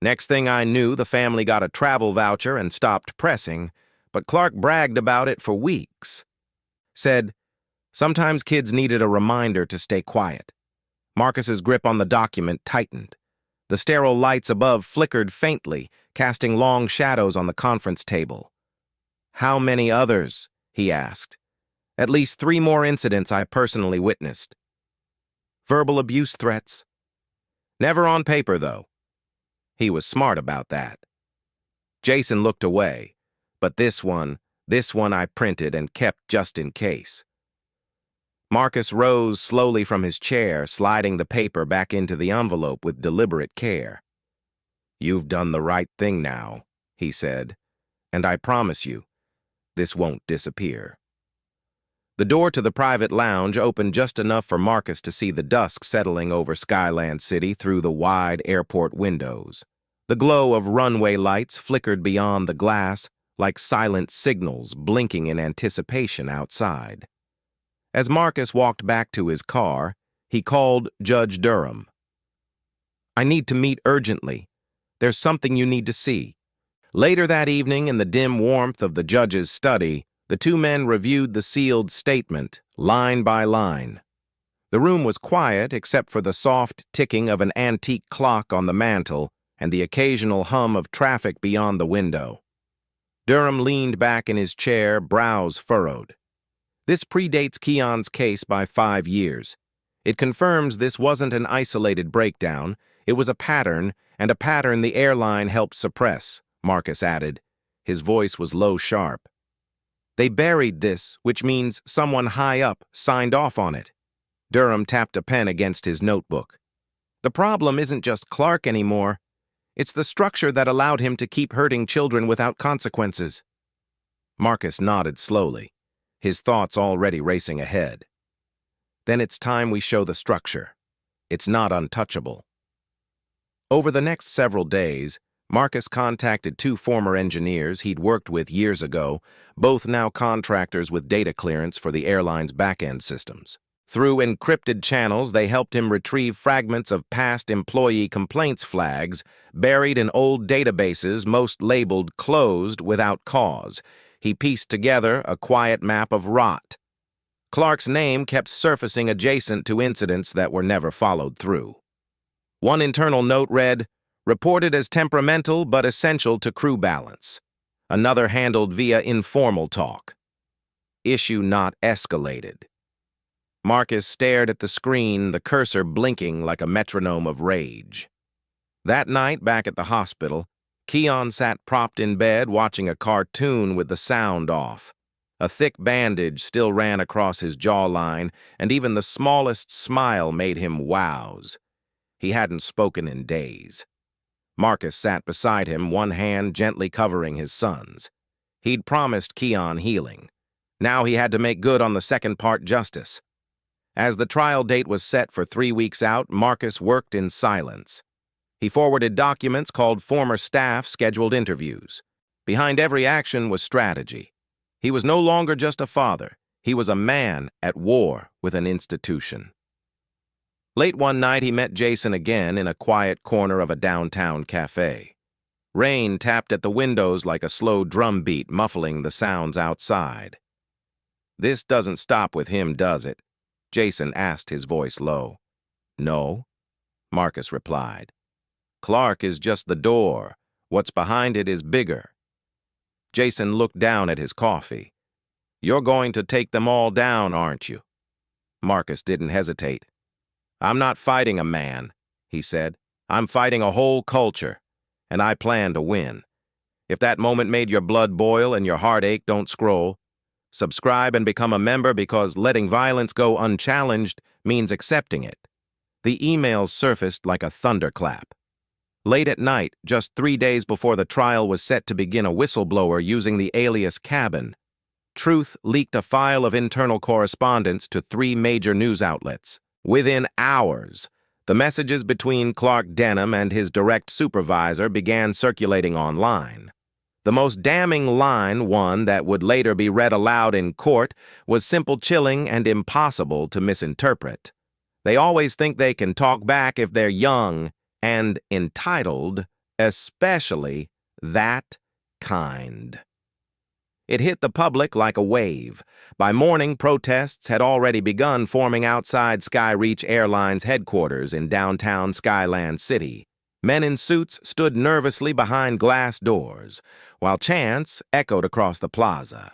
Next thing I knew, the family got a travel voucher and stopped pressing, but Clark bragged about it for weeks. Said, sometimes kids needed a reminder to stay quiet." Marcus's grip on the document tightened. The sterile lights above flickered faintly, casting long shadows on the conference table. "How many others?" he asked. "At least 3 more incidents I personally witnessed." "Verbal abuse threats." "Never on paper, though." He was smart about that. Jason looked away. "But this one I printed and kept just in case." Marcus rose slowly from his chair, sliding the paper back into the envelope with deliberate care. "You've done the right thing now," he said, "and I promise you, this won't disappear." The door to the private lounge opened just enough for Marcus to see the dusk settling over Skyland City through the wide airport windows. The glow of runway lights flickered beyond the glass like silent signals blinking in anticipation outside. As Marcus walked back to his car, he called Judge Durham. "I need to meet urgently. There's something you need to see." Later that evening, in the dim warmth of the judge's study, the two men reviewed the sealed statement, line by line. The room was quiet except for the soft ticking of an antique clock on the mantel and the occasional hum of traffic beyond the window. Durham leaned back in his chair, brows furrowed. "This predates Keon's case by 5 years. It confirms this wasn't an isolated breakdown. It was a pattern, and a pattern the airline helped suppress," Marcus added. His voice was low-sharp. "They buried this, which means someone high up signed off on it." Durham tapped a pen against his notebook. The problem isn't just Clark anymore. It's the structure that allowed him to keep hurting children without consequences. Marcus nodded slowly, his thoughts already racing ahead. Then it's time we show the structure. It's not untouchable. Over the next several days, Marcus contacted two former engineers he'd worked with years ago, both now contractors with data clearance for the airline's back-end systems. Through encrypted channels, they helped him retrieve fragments of past employee complaints flags buried in old databases, most labeled closed without cause. He pieced together a quiet map of rot. Clark's name kept surfacing adjacent to incidents that were never followed through. One internal note read, "Reported as temperamental but essential to crew balance." Another handled via informal talk. "Issue not escalated." Marcus stared at the screen, the cursor blinking like a metronome of rage. That night, back at the hospital, Keon sat propped in bed watching a cartoon with the sound off. A thick bandage still ran across his jawline, and even the smallest smile made him wows. He hadn't spoken in days. Marcus sat beside him, one hand gently covering his son's. He'd promised Keon healing. Now he had to make good on the second part justice. As the trial date was set for 3 weeks out, Marcus worked in silence. He forwarded documents called former staff scheduled interviews. Behind every action was strategy. He was no longer just a father. He was a man at war with an institution. Late one night, he met Jason again in a quiet corner of a downtown cafe. Rain tapped at the windows like a slow drum beat, muffling the sounds outside. "This doesn't stop with him, does it?" Jason asked, his voice low. "No," Marcus replied. "Clark is just the door. What's behind it is bigger." Jason looked down at his coffee. "You're going to take them all down, aren't you?" Marcus didn't hesitate. "I'm not fighting a man," he said. "I'm fighting a whole culture, and I plan to win. If that moment made your blood boil and your heart ache, don't scroll. Subscribe and become a member, because letting violence go unchallenged means accepting it." The emails surfaced like a thunderclap. Late at night, just 3 days before the trial was set to begin, a whistleblower using the alias Cabin, Truth, leaked a file of internal correspondence to 3 major news outlets. Within hours, the messages between Clark Denham and his direct supervisor began circulating online. The most damning line, one that would later be read aloud in court, was simple, chilling, and impossible to misinterpret. "They always think they can talk back if they're young and entitled, especially that kind." It hit the public like a wave. By morning, protests had already begun forming outside Skyreach Airlines headquarters in downtown Skyland City. Men in suits stood nervously behind glass doors, while chants echoed across the plaza.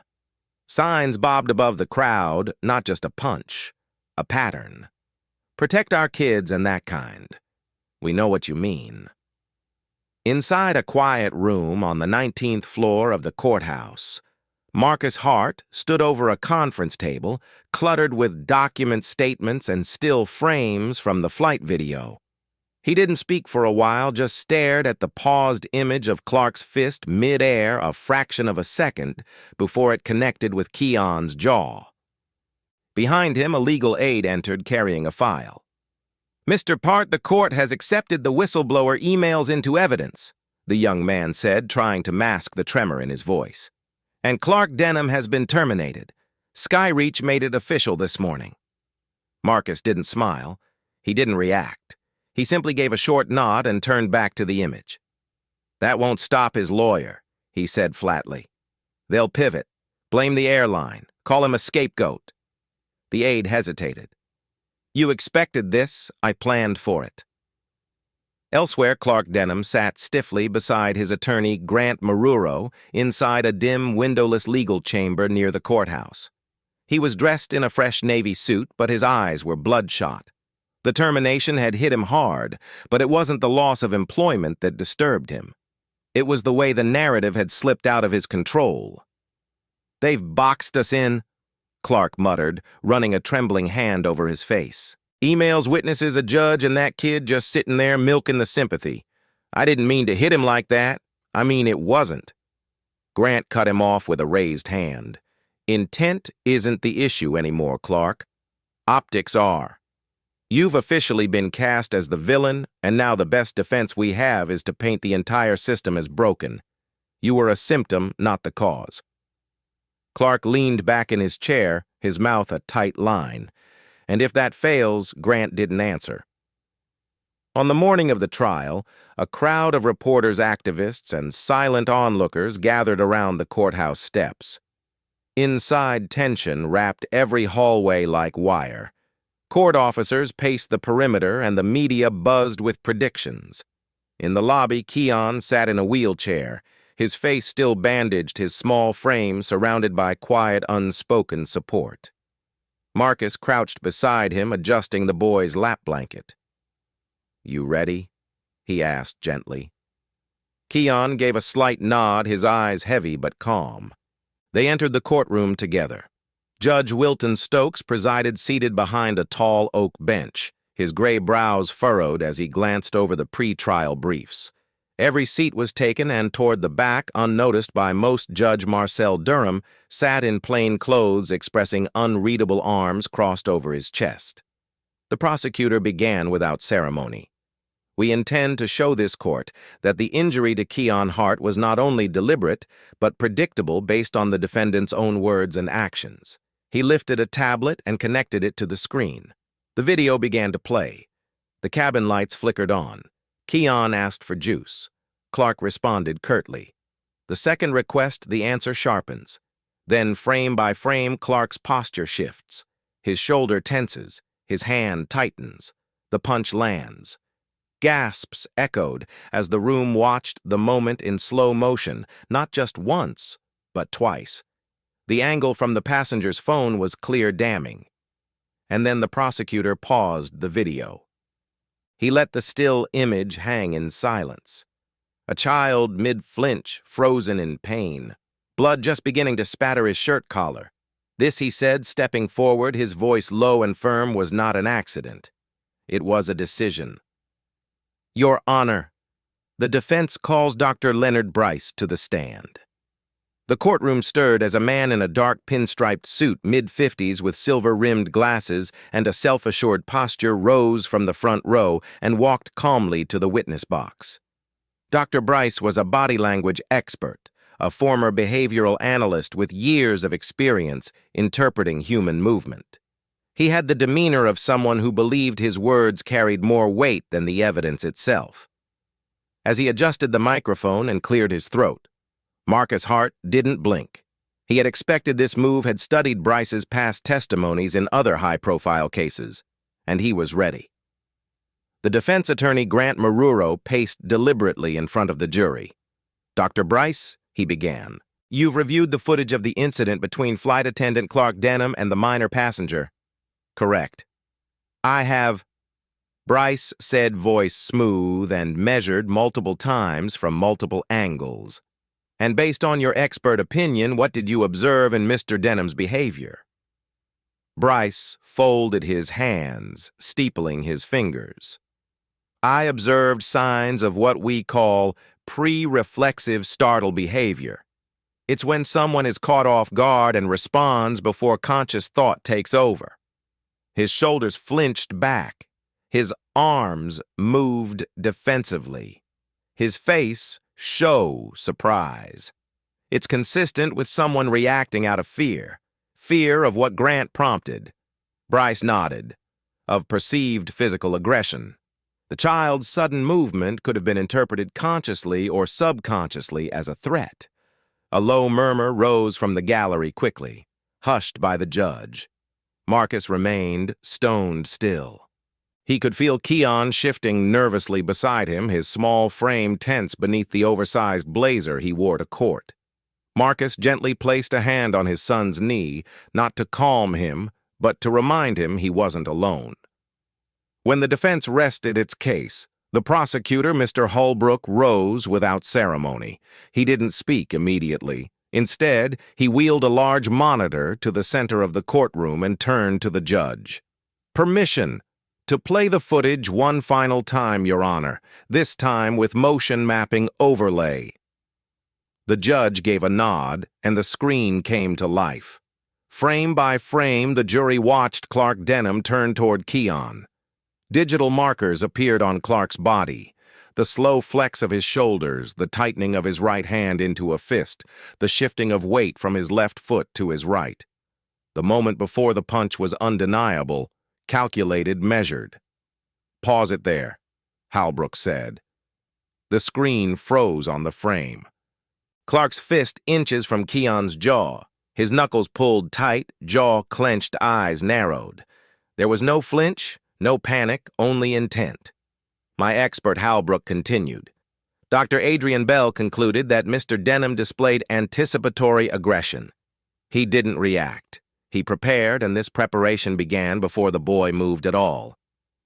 Signs bobbed above the crowd, not just a punch, a pattern. "Protect our kids and that kind. We know what you mean." Inside a quiet room on the 19th floor of the courthouse, Marcus Hart stood over a conference table cluttered with document statements and still frames from the flight video. He didn't speak for a while, just stared at the paused image of Clark's fist mid-air a fraction of a second before it connected with Keon's jaw. Behind him, a legal aide entered carrying a file. "Mr. Part, the court has accepted the whistleblower emails into evidence," the young man said, trying to mask the tremor in his voice. "And Clark Denham has been terminated. Skyreach made it official this morning." Marcus didn't smile. He didn't react. He simply gave a short nod and turned back to the image. "That won't stop his lawyer," he said flatly. "They'll pivot, blame the airline, call him a scapegoat." The aide hesitated. "You expected this. I planned for it." Elsewhere, Clark Denham sat stiffly beside his attorney, Grant Maruro, inside a dim, windowless legal chamber near the courthouse. He was dressed in a fresh navy suit, but his eyes were bloodshot. The termination had hit him hard, but it wasn't the loss of employment that disturbed him. It was the way the narrative had slipped out of his control. "They've boxed us in," Clark muttered, running a trembling hand over his face. Emails, witnesses, a judge, and that kid just sitting there milking the sympathy. I didn't mean to hit him like that. I mean, it wasn't. Grant cut him off with a raised hand. Intent isn't the issue anymore, Clark. Optics are. You've officially been cast as the villain, and now the best defense we have is to paint the entire system as broken. You were a symptom, not the cause. Clark leaned back in his chair, his mouth a tight line. And if that fails, Grant didn't answer. On the morning of the trial, a crowd of reporters, activists, and silent onlookers gathered around the courthouse steps. Inside, tension wrapped every hallway like wire. Court officers paced the perimeter, and the media buzzed with predictions. In the lobby, Keon sat in a wheelchair, his face still bandaged, his small frame surrounded by quiet, unspoken support. Marcus crouched beside him, adjusting the boy's lap blanket. "You ready?" he asked gently. Keon gave a slight nod, his eyes heavy but calm. They entered the courtroom together. Judge Wilton Stokes presided seated behind a tall oak bench, his gray brows furrowed as he glanced over the pre-trial briefs. Every seat was taken, and toward the back, unnoticed by most, Judge Marcel Durham sat in plain clothes expressing unreadable arms crossed over his chest. The prosecutor began without ceremony. "We intend to show this court that the injury to Keon Hart was not only deliberate, but predictable based on the defendant's own words and actions." He lifted a tablet and connected it to the screen. The video began to play. The cabin lights flickered on. Keon asked for juice. Clark responded curtly. The second request, the answer sharpens. Then, frame by frame, Clark's posture shifts. His shoulder tenses. His hand tightens. The punch lands. Gasps echoed as the room watched the moment in slow motion, not just once, but twice. The angle from the passenger's phone was clear damning. And then the prosecutor paused the video. He let the still image hang in silence. A child mid-flinch, frozen in pain. Blood just beginning to spatter his shirt collar. This, he said, stepping forward, his voice low and firm, was not an accident. It was a decision. "Your Honor, the defense calls Dr. Leonard Bryce to the stand." The courtroom stirred as a man in a dark pinstriped suit, mid-50s, with silver-rimmed glasses and a self-assured posture rose from the front row and walked calmly to the witness box. Dr. Bryce was a body language expert, a former behavioral analyst with years of experience interpreting human movement. He had the demeanor of someone who believed his words carried more weight than the evidence itself. As he adjusted the microphone and cleared his throat, Marcus Hart didn't blink. He had expected this move, had studied Bryce's past testimonies in other high-profile cases, and he was ready. The defense attorney, Grant Maruro, paced deliberately in front of the jury. "Dr. Bryce," he began, "you've reviewed the footage of the incident between flight attendant Clark Denham and the minor passenger." "Correct." "I have," Bryce said, voice smooth and measured multiple times from multiple angles. "And based on your expert opinion, what did you observe in Mr. Denham's behavior?" Bryce folded his hands, steepling his fingers. "I observed signs of what we call pre-reflexive startle behavior. It's when someone is caught off guard and responds before conscious thought takes over." His shoulders flinched back. His arms moved defensively. His face showed surprise. It's consistent with someone reacting out of fear. Fear of what Grant prompted. Bryce nodded. Of perceived physical aggression. The child's sudden movement could have been interpreted consciously or subconsciously as a threat. A low murmur rose from the gallery quickly, hushed by the judge. Marcus remained stone still. He could feel Keon shifting nervously beside him, his small frame tense beneath the oversized blazer he wore to court. Marcus gently placed a hand on his son's knee, not to calm him, but to remind him he wasn't alone. When the defense rested its case, the prosecutor, Mr. Holbrook, rose without ceremony. He didn't speak immediately. Instead, he wheeled a large monitor to the center of the courtroom and turned to the judge. "Permission," To play the footage one final time, Your Honor, this time with motion mapping overlay. The judge gave a nod, and the screen came to life. Frame by frame, the jury watched Clark Denham turn toward Keon. Digital markers appeared on Clark's body. The slow flex of his shoulders, the tightening of his right hand into a fist, the shifting of weight from his left foot to his right. The moment before the punch was undeniable, calculated, measured. "Pause it there," Halbrook said. The screen froze on the frame. Clark's fist inches from Keon's jaw. His knuckles pulled tight, jaw clenched, eyes narrowed. There was no flinch, no panic, only intent. My expert Halbrook continued. Dr. Adrian Bell concluded that Mr. Denham displayed anticipatory aggression. He didn't react. He prepared, and this preparation began before the boy moved at all.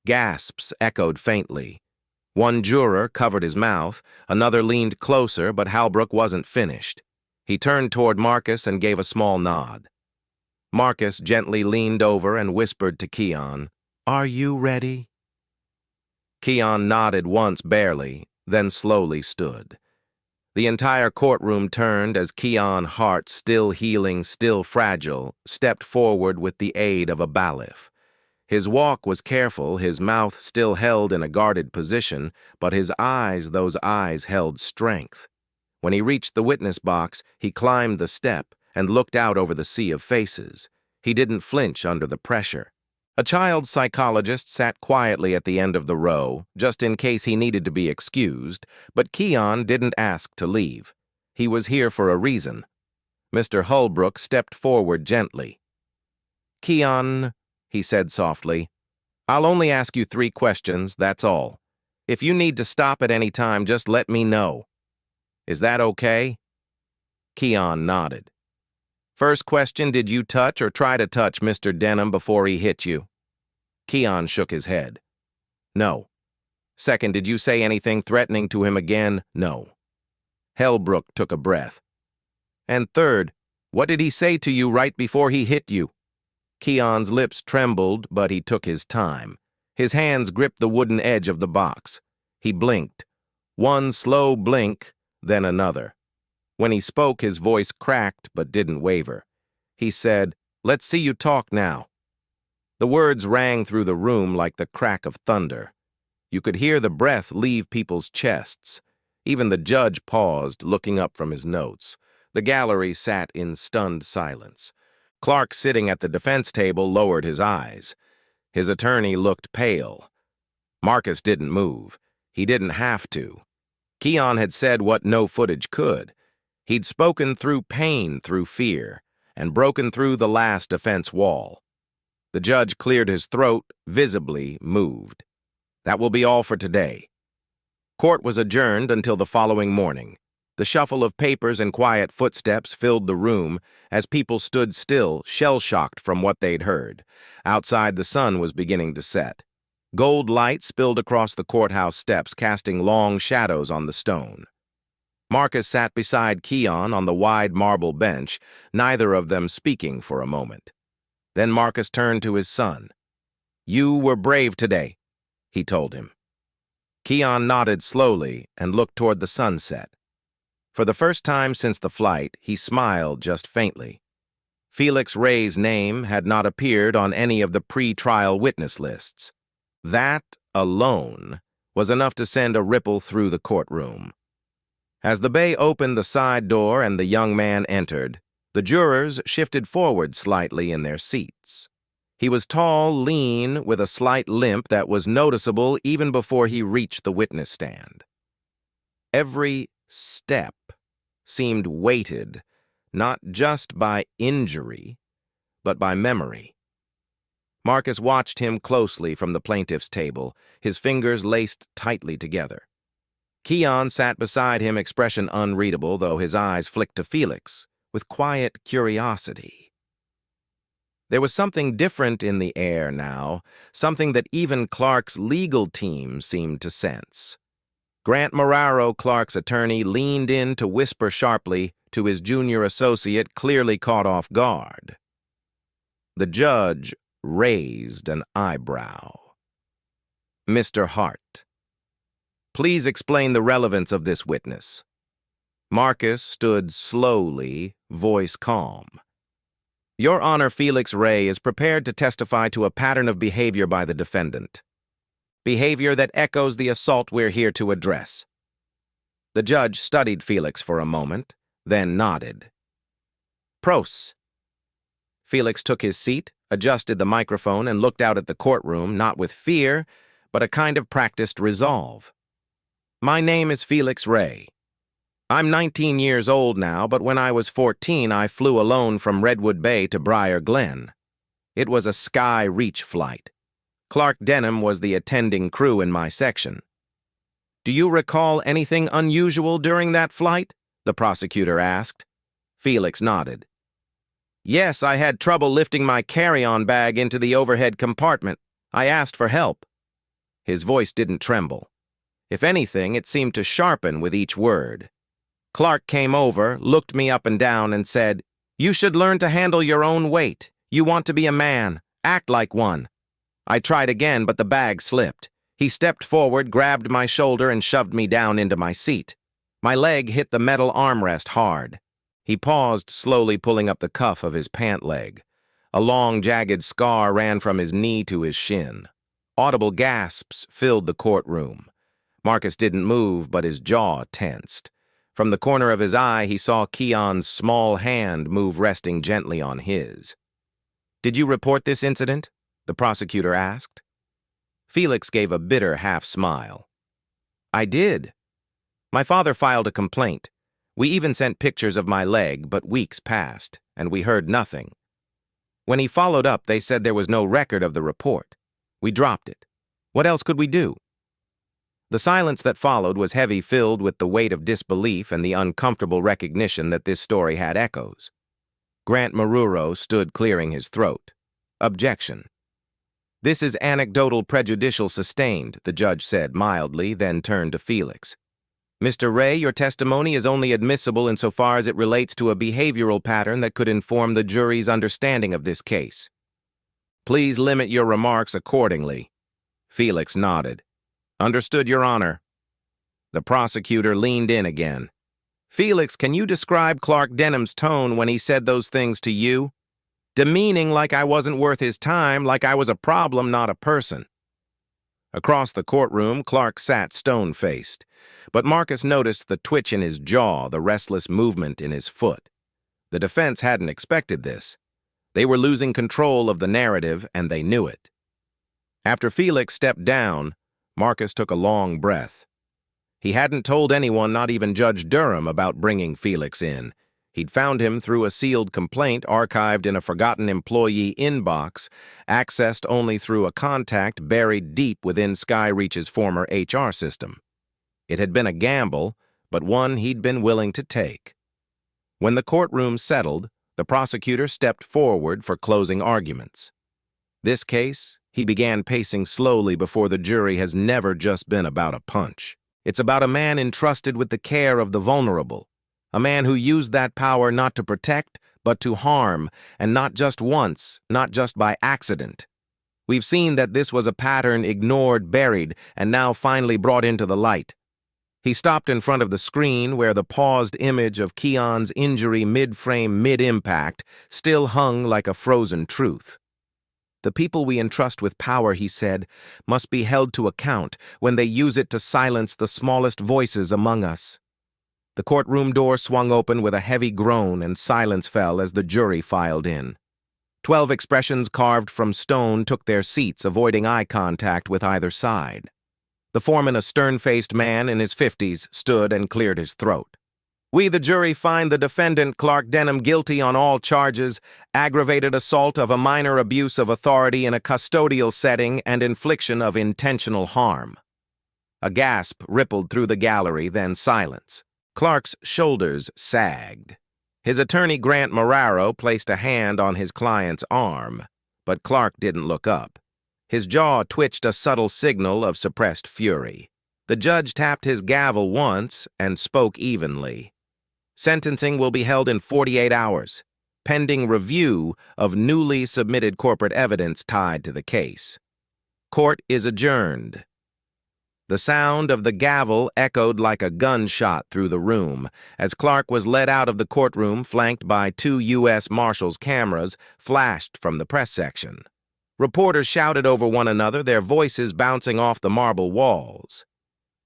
Gasps echoed faintly. One juror covered his mouth, another leaned closer, but Halbrook wasn't finished. He turned toward Marcus and gave a small nod. Marcus gently leaned over and whispered to Keon, "Are you ready?" Keon nodded once barely, then slowly stood. The entire courtroom turned as Keon Hart, still healing, still fragile, stepped forward with the aid of a bailiff. His walk was careful, his mouth still held in a guarded position, but his eyes, those eyes held strength. When he reached the witness box, he climbed the step and looked out over the sea of faces. He didn't flinch under the pressure. A child psychologist sat quietly at the end of the row, just in case he needed to be excused, but Keon didn't ask to leave. He was here for a reason. Mr. Holbrook stepped forward gently. "Keon," he said softly, "I'll only ask you 3 questions, that's all. If you need to stop at any time, just let me know. Is that okay?" Keon nodded. "First question, did you touch or try to touch Mr. Denham before he hit you?" Keon shook his head. "No." "Second, did you say anything threatening to him again?" "No." Holbrook took a breath. "And third, what did he say to you right before he hit you?" Keon's lips trembled, but he took his time. His hands gripped the wooden edge of the box. He blinked. One slow blink, then another. When he spoke, his voice cracked but didn't waver. He said, "Let's see you talk now." The words rang through the room like the crack of thunder. You could hear the breath leave people's chests. Even the judge paused, looking up from his notes. The gallery sat in stunned silence. Clark, sitting at the defense table, lowered his eyes. His attorney looked pale. Marcus didn't move. He didn't have to. Keon had said what no footage could. He'd spoken through pain, through fear, and broken through the last defense wall. The judge cleared his throat, visibly moved. That will be all for today. Court was adjourned until the following morning. The shuffle of papers and quiet footsteps filled the room as people stood still, shell-shocked from what they'd heard. Outside, the sun was beginning to set. Gold light spilled across the courthouse steps, casting long shadows on the stone. Marcus sat beside Keon on the wide marble bench, neither of them speaking for a moment. Then Marcus turned to his son. "You were brave today," he told him. Keon nodded slowly and looked toward the sunset. For the first time since the flight, he smiled just faintly. Felix Ray's name had not appeared on any of the pre-trial witness lists. That alone was enough to send a ripple through the courtroom. As the bay opened the side door and the young man entered, the jurors shifted forward slightly in their seats. He was tall, lean, with a slight limp that was noticeable even before he reached the witness stand. Every step seemed weighted, not just by injury, but by memory. Marcus watched him closely from the plaintiff's table, his fingers laced tightly together. Keon sat beside him, expression unreadable, though his eyes flicked to Felix with quiet curiosity. There was something different in the air now, something that even Clark's legal team seemed to sense. Grant Marrero, Clark's attorney, leaned in to whisper sharply to his junior associate, clearly caught off guard. The judge raised an eyebrow. Mr. Hart. Please explain the relevance of this witness. Marcus stood slowly, voice calm. Your Honor, Felix Ray is prepared to testify to a pattern of behavior by the defendant. Behavior that echoes the assault we're here to address. The judge studied Felix for a moment, then nodded. Pros. Felix took his seat, adjusted the microphone, and looked out at the courtroom, not with fear, but a kind of practiced resolve. My name is Felix Ray. I'm 19 years old now, but when I was 14, I flew alone from Redwood Bay to Briar Glen. It was a Sky Reach flight. Clark Denham was the attending crew in my section. Do you recall anything unusual during that flight? The prosecutor asked. Felix nodded. Yes, I had trouble lifting my carry-on bag into the overhead compartment. I asked for help. His voice didn't tremble. If anything, it seemed to sharpen with each word. Clark came over, looked me up and down, and said, "You should learn to handle your own weight. You want to be a man. Act like one." I tried again, but the bag slipped. He stepped forward, grabbed my shoulder, and shoved me down into my seat. My leg hit the metal armrest hard. He paused, slowly pulling up the cuff of his pant leg. A long, jagged scar ran from his knee to his shin. Audible gasps filled the courtroom. Marcus didn't move, but his jaw tensed. From the corner of his eye, he saw Keon's small hand move, resting gently on his. Did you report this incident? The prosecutor asked. Felix gave a bitter half-smile. I did. My father filed a complaint. We even sent pictures of my leg, but weeks passed, and we heard nothing. When he followed up, they said there was no record of the report. We dropped it. What else could we do? The silence that followed was heavy, filled with the weight of disbelief and the uncomfortable recognition that this story had echoes. Grant Maruro stood clearing his throat. Objection. This is anecdotal prejudicial sustained, the judge said mildly, then turned to Felix. Mr. Ray, your testimony is only admissible insofar as it relates to a behavioral pattern that could inform the jury's understanding of this case. Please limit your remarks accordingly. Felix nodded. Understood, Your Honor. The prosecutor leaned in again. Felix, can you describe Clark Denham's tone when he said those things to you? Demeaning, like I wasn't worth his time, like I was a problem, not a person. Across the courtroom, Clark sat stone-faced, but Marcus noticed the twitch in his jaw, the restless movement in his foot. The defense hadn't expected this. They were losing control of the narrative, and they knew it. After Felix stepped down, Marcus took a long breath. He hadn't told anyone, not even Judge Durham, about bringing Felix in. He'd found him through a sealed complaint archived in a forgotten employee inbox, accessed only through a contact buried deep within Skyreach's former HR system. It had been a gamble, but one he'd been willing to take. When the courtroom settled, the prosecutor stepped forward for closing arguments. This case, he began pacing slowly before the jury, has never just been about a punch. It's about a man entrusted with the care of the vulnerable, a man who used that power not to protect, but to harm, and not just once, not just by accident. We've seen that this was a pattern ignored, buried, and now finally brought into the light. He stopped in front of the screen where the paused image of Keon's injury mid-frame, mid-impact still hung like a frozen truth. The people we entrust with power, he said, must be held to account when they use it to silence the smallest voices among us. The courtroom door swung open with a heavy groan and silence fell as the jury filed in. 12 expressions carved from stone took their seats, avoiding eye contact with either side. The foreman, a stern-faced man in his 50s, stood and cleared his throat. We, the jury, find the defendant, Clark Denham, guilty on all charges, aggravated assault of a minor abuse of authority in a custodial setting and infliction of intentional harm. A gasp rippled through the gallery, then silence. Clark's shoulders sagged. His attorney, Grant Maruro, placed a hand on his client's arm, but Clark didn't look up. His jaw twitched a subtle signal of suppressed fury. The judge tapped his gavel once and spoke evenly. Sentencing will be held in 48 hours, pending review of newly submitted corporate evidence tied to the case. Court is adjourned. The sound of the gavel echoed like a gunshot through the room as Clark was led out of the courtroom, flanked by 2 U.S. Marshals' cameras flashed from the press section. Reporters shouted over one another, their voices bouncing off the marble walls.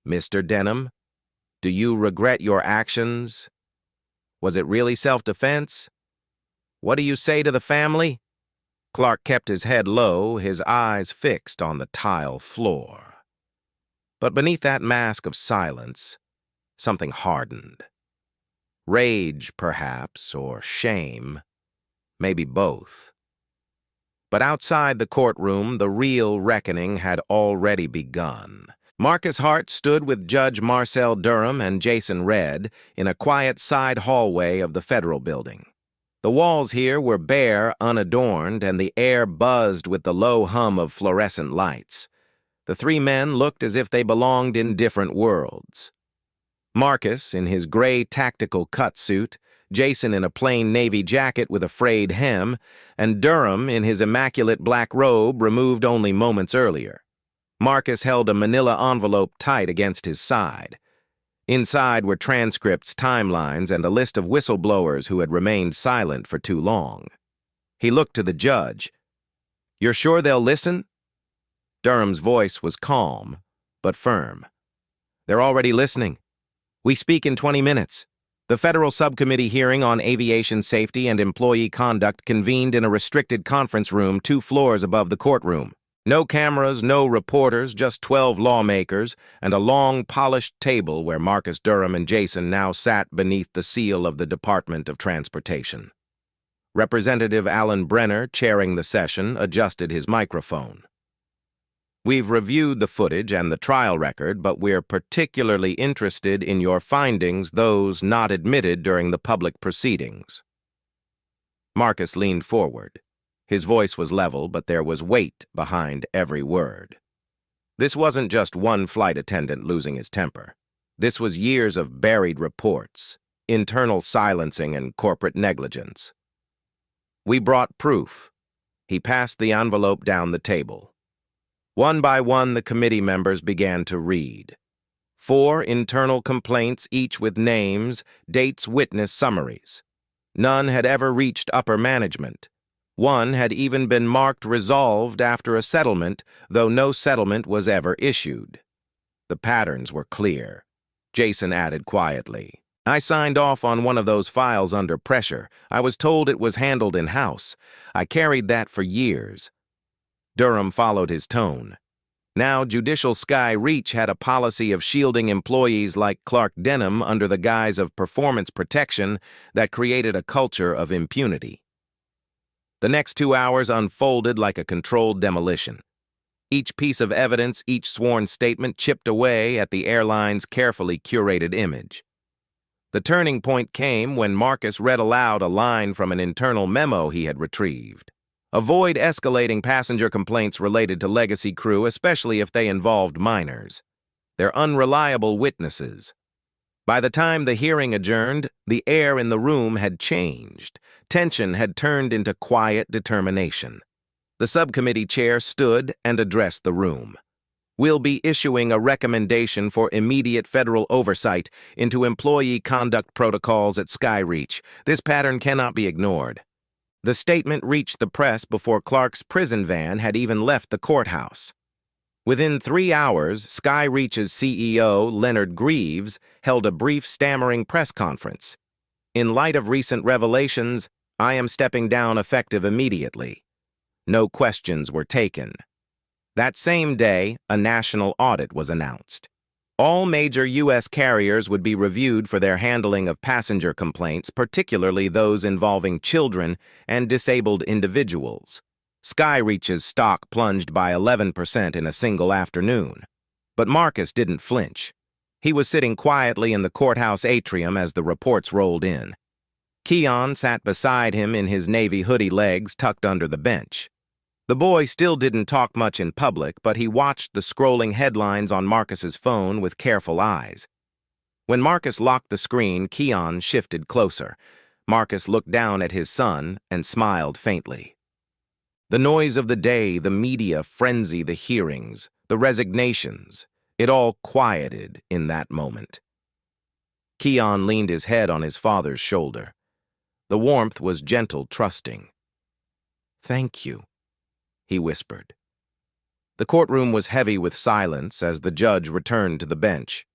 "Mr. Denham, do you regret your actions? Was it really self-defense? What do you say to the family?" Clark kept his head low, his eyes fixed on the tile floor. But beneath that mask of silence, something hardened. Rage, perhaps, or shame, maybe both. But outside the courtroom, the real reckoning had already begun. Marcus Hart stood with Judge Marcel Durham and Jason Redd in a quiet side hallway of the federal building. The walls here were bare, unadorned, and the air buzzed with the low hum of fluorescent lights. The 3 men looked as if they belonged in different worlds. Marcus in his gray tactical cut suit, Jason in a plain navy jacket with a frayed hem, and Durham in his immaculate black robe removed only moments earlier. Marcus held a manila envelope tight against his side. Inside were transcripts, timelines, and a list of whistleblowers who had remained silent for too long. He looked to the judge. "You're sure they'll listen?" Durham's voice was calm, but firm. "They're already listening. We speak in 20 minutes. The federal subcommittee hearing on aviation safety and employee conduct convened in a restricted conference room 2 floors above the courtroom. No cameras, no reporters, just 12 lawmakers, and a long, polished table where Marcus Durham and Jason now sat beneath the seal of the Department of Transportation. Representative Alan Brenner, chairing the session, adjusted his microphone. "We've reviewed the footage and the trial record, but we're particularly interested in your findings, those not admitted during the public proceedings." Marcus leaned forward. His voice was level, but there was weight behind every word. This wasn't just one flight attendant losing his temper. This was years of buried reports, internal silencing, and corporate negligence. "We brought proof." He passed the envelope down the table. One by one, the committee members began to read. 4 internal complaints, each with names, dates, witness summaries. None had ever reached upper management. One had even been marked resolved after a settlement, though no settlement was ever issued. The patterns were clear. Jason added quietly, "I signed off on one of those files under pressure. I was told it was handled in-house. I carried that for years." Durham followed his tone. Now, Judicial Sky Reach had a policy of shielding employees like Clark Denham under the guise of performance protection that created a culture of impunity. The next 2 hours unfolded like a controlled demolition. Each piece of evidence, each sworn statement chipped away at the airline's carefully curated image. The turning point came when Marcus read aloud a line from an internal memo he had retrieved. "Avoid escalating passenger complaints related to legacy crew, especially if they involved minors. They're unreliable witnesses." By the time the hearing adjourned, the air in the room had changed. Tension had turned into quiet determination. The subcommittee chair stood and addressed the room. "We'll be issuing a recommendation for immediate federal oversight into employee conduct protocols at Skyreach. This pattern cannot be ignored." The statement reached the press before Clark's prison van had even left the courthouse. Within 3 hours, Skyreach's CEO, Leonard Greaves, held a brief stammering press conference. "In light of recent revelations, I am stepping down effective immediately." No questions were taken. That same day, a national audit was announced. All major U.S. carriers would be reviewed for their handling of passenger complaints, particularly those involving children and disabled individuals. Skyreach's stock plunged by 11% in a single afternoon. But Marcus didn't flinch. He was sitting quietly in the courthouse atrium as the reports rolled in. Keon sat beside him in his navy hoodie, legs tucked under the bench. The boy still didn't talk much in public, but he watched the scrolling headlines on Marcus's phone with careful eyes. When Marcus locked the screen, Keon shifted closer. Marcus looked down at his son and smiled faintly. The noise of the day, the media frenzy, the hearings, the resignations. It all quieted in that moment. Keon leaned his head on his father's shoulder. The warmth was gentle, trusting. "Thank you," he whispered. The courtroom was heavy with silence as the judge returned to the bench.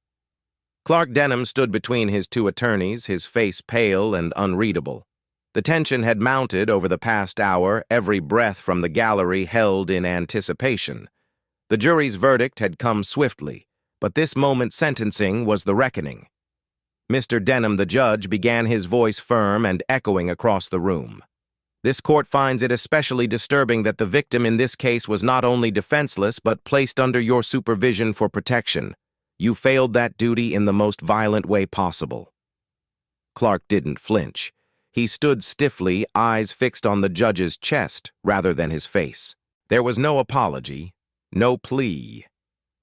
Clark Denham stood between his two attorneys, his face pale and unreadable. The tension had mounted over the past hour, every breath from the gallery held in anticipation. The jury's verdict had come swiftly, but this moment's sentencing was the reckoning. Mr. Denham, the judge, began his voice firm and echoing across the room. "This court finds it especially disturbing that the victim in this case was not only defenseless but placed under your supervision for protection. You failed that duty in the most violent way possible." Clark didn't flinch. He stood stiffly, eyes fixed on the judge's chest rather than his face. There was no apology, no plea,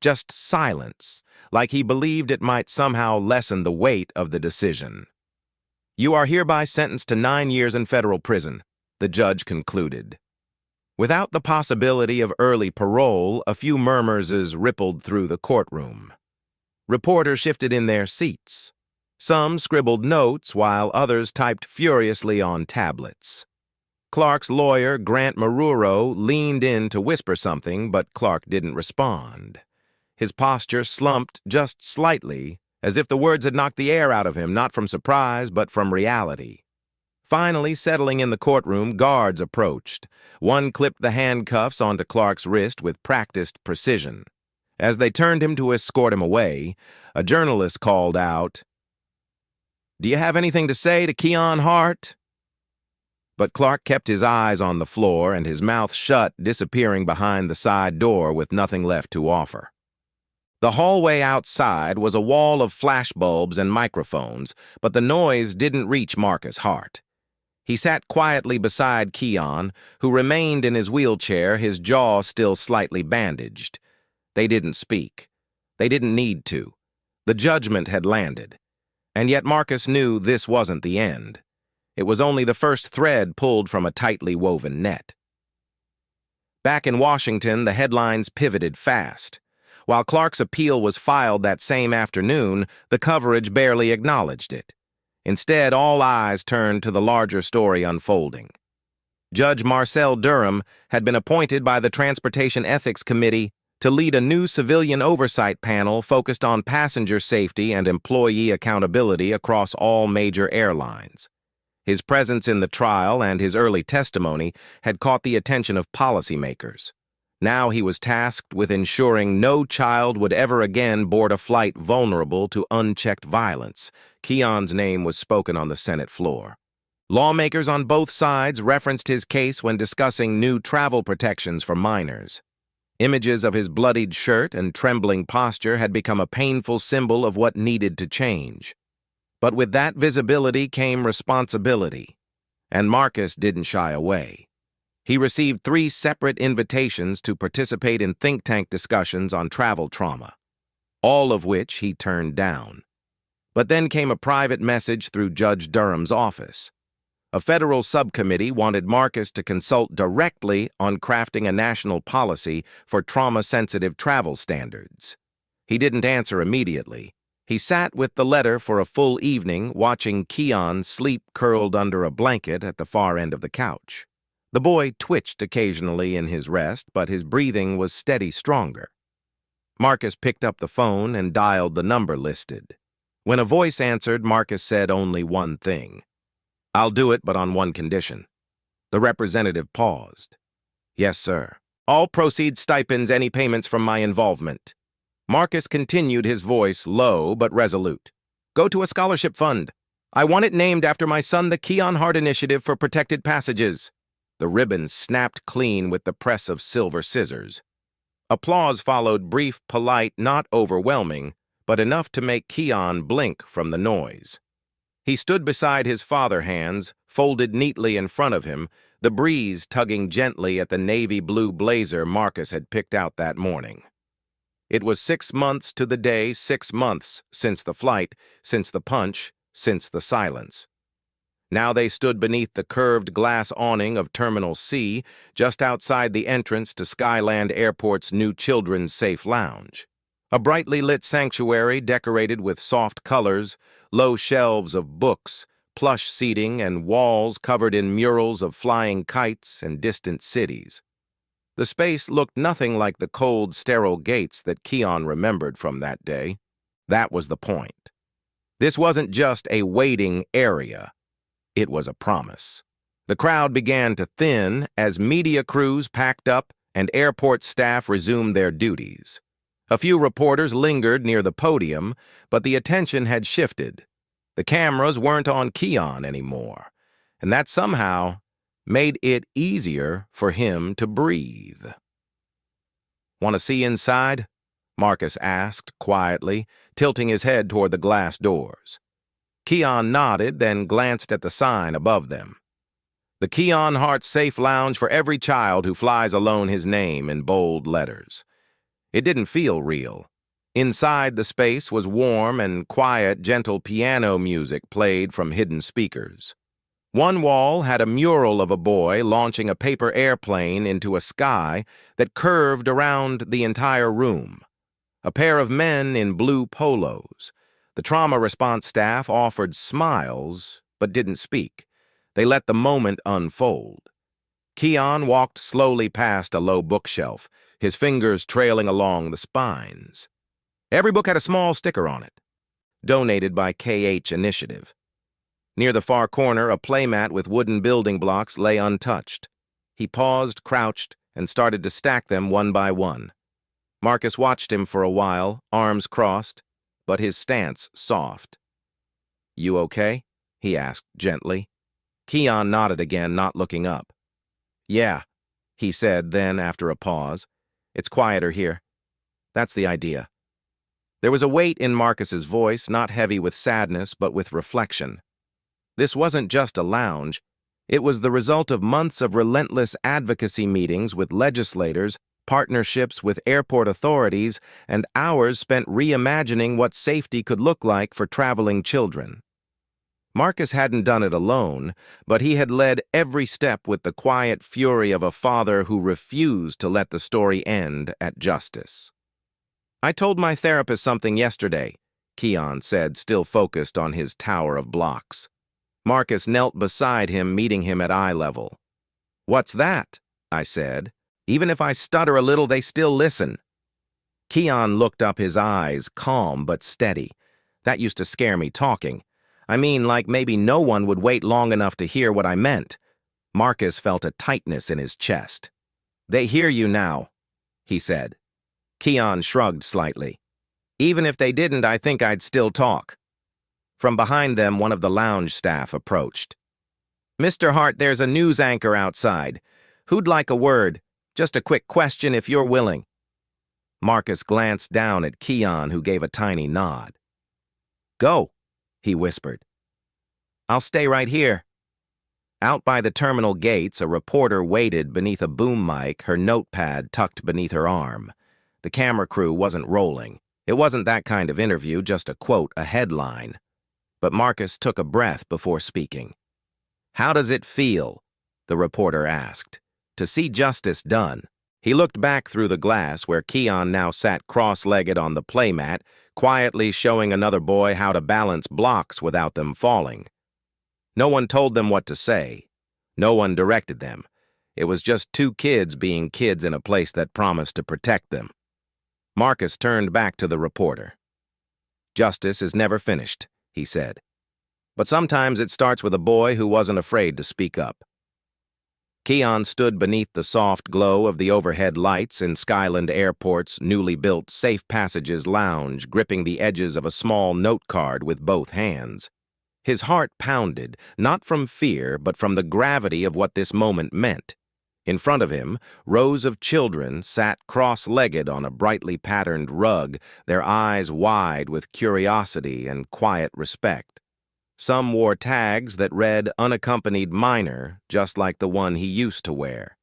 just silence, like he believed it might somehow lessen the weight of the decision. "You are hereby sentenced to 9 years in federal prison," the judge concluded. Without the possibility of early parole, a few murmurs rippled through the courtroom. Reporters shifted in their seats. Some scribbled notes while others typed furiously on tablets. Clark's lawyer, Grant Maruro, leaned in to whisper something, but Clark didn't respond. His posture slumped just slightly, as if the words had knocked the air out of him, not from surprise, but from reality. Finally, settling in the courtroom, guards approached. One clipped the handcuffs onto Clark's wrist with practiced precision. As they turned him to escort him away, a journalist called out, "Do you have anything to say to Keon Hart?" But Clark kept his eyes on the floor and his mouth shut, disappearing behind the side door with nothing left to offer. The hallway outside was a wall of flashbulbs and microphones, but the noise didn't reach Marcus Hart. He sat quietly beside Keon, who remained in his wheelchair, his jaw still slightly bandaged. They didn't speak. They didn't need to. The judgment had landed. And yet Marcus knew this wasn't the end. It was only the first thread pulled from a tightly woven net. Back in Washington, the headlines pivoted fast. While Clark's appeal was filed that same afternoon, the coverage barely acknowledged it. Instead, all eyes turned to the larger story unfolding. Judge Marcel Durham had been appointed by the Transportation Ethics Committee to lead a new civilian oversight panel focused on passenger safety and employee accountability across all major airlines. His presence in the trial and his early testimony had caught the attention of policymakers. Now he was tasked with ensuring no child would ever again board a flight vulnerable to unchecked violence. Keon's name was spoken on the Senate floor. Lawmakers on both sides referenced his case when discussing new travel protections for minors. Images of his bloodied shirt and trembling posture had become a painful symbol of what needed to change. But with that visibility came responsibility, and Marcus didn't shy away. He received 3 separate invitations to participate in think tank discussions on travel trauma, all of which he turned down. But then came a private message through Judge Durham's office. A federal subcommittee wanted Marcus to consult directly on crafting a national policy for trauma-sensitive travel standards. He didn't answer immediately. He sat with the letter for a full evening, watching Keon sleep curled under a blanket at the far end of the couch. The boy twitched occasionally in his rest, but his breathing was steady stronger. Marcus picked up the phone and dialed the number listed. When a voice answered, Marcus said only one thing. "I'll do it, but on one condition." The representative paused. "Yes, sir. All proceeds, stipends, any payments from my involvement." Marcus continued, his voice low but resolute. "Go to a scholarship fund. I want it named after my son, the Keon Hart Initiative for Protected Passages." The ribbon snapped clean with the press of silver scissors. Applause followed, brief, polite, not overwhelming, but enough to make Keon blink from the noise. He stood beside his father, hands folded neatly in front of him, the breeze tugging gently at the navy blue blazer Marcus had picked out that morning. It was 6 months to the day, 6 months since the flight, since the punch, since the silence. Now they stood beneath the curved glass awning of Terminal C, just outside the entrance to Skyland Airport's new children's safe lounge. A brightly lit sanctuary decorated with soft colors, low shelves of books, plush seating, and walls covered in murals of flying kites and distant cities. The space looked nothing like the cold, sterile gates that Keon remembered from that day. That was the point. This wasn't just a waiting area. It was a promise. The crowd began to thin as media crews packed up and airport staff resumed their duties. A few reporters lingered near the podium, but the attention had shifted. The cameras weren't on Keon anymore, and that somehow made it easier for him to breathe. "Want to see inside?" Marcus asked quietly, tilting his head toward the glass doors. Keon nodded, then glanced at the sign above them. "The Keon Hart Safe Lounge for every child who flies alone, his name in bold letters." It didn't feel real. Inside the space was warm and quiet, gentle piano music played from hidden speakers. One wall had a mural of a boy launching a paper airplane into a sky that curved around the entire room. A pair of men in blue polos. The trauma response staff offered smiles, but didn't speak. They let the moment unfold. Keon walked slowly past a low bookshelf, his fingers trailing along the spines. Every book had a small sticker on it. Donated by KH Initiative. Near the far corner, a playmat with wooden building blocks lay untouched. He paused, crouched, and started to stack them one by one. Marcus watched him for a while, arms crossed, but his stance soft. "You okay?" he asked gently. Keon nodded again, not looking up. "Yeah," he said then after a pause. "It's quieter here. That's the idea." There was a weight in Marcus's voice, not heavy with sadness, but with reflection. This wasn't just a lounge. It was the result of months of relentless advocacy meetings with legislators, partnerships with airport authorities, and hours spent reimagining what safety could look like for traveling children. Marcus hadn't done it alone, but he had led every step with the quiet fury of a father who refused to let the story end at justice. "I told my therapist something yesterday," Keon said, still focused on his tower of blocks. Marcus knelt beside him, meeting him at eye level. "What's that?" I said. "Even if I stutter a little, they still listen." Keon looked up, his eyes calm but steady. That used to scare me talking. I mean, like maybe no one would wait long enough to hear what I meant. Marcus felt a tightness in his chest. "They hear you now," he said. Keon shrugged slightly. "Even if they didn't, I think I'd still talk." From behind them, one of the lounge staff approached. "Mr. Hart, there's a news anchor outside. Who'd like a word? Just a quick question if you're willing." Marcus glanced down at Keon, who gave a tiny nod. "Go," he whispered. "I'll stay right here." Out by the terminal gates, a reporter waited beneath a boom mic, her notepad tucked beneath her arm. The camera crew wasn't rolling. It wasn't that kind of interview, just a quote, a headline. But Marcus took a breath before speaking. "How does it feel?" the reporter asked. "To see justice done?" He looked back through the glass where Keon now sat cross-legged on the playmat, quietly showing another boy how to balance blocks without them falling. No one told them what to say. No one directed them. It was just two kids being kids in a place that promised to protect them. Marcus turned back to the reporter. "Justice is never finished," he said. "But sometimes it starts with a boy who wasn't afraid to speak up." Keon stood beneath the soft glow of the overhead lights in Skyland Airport's newly built Safe Passages lounge, gripping the edges of a small note card with both hands. His heart pounded, not from fear, but from the gravity of what this moment meant. In front of him, rows of children sat cross-legged on a brightly patterned rug, their eyes wide with curiosity and quiet respect. Some wore tags that read unaccompanied minor, just like the one he used to wear.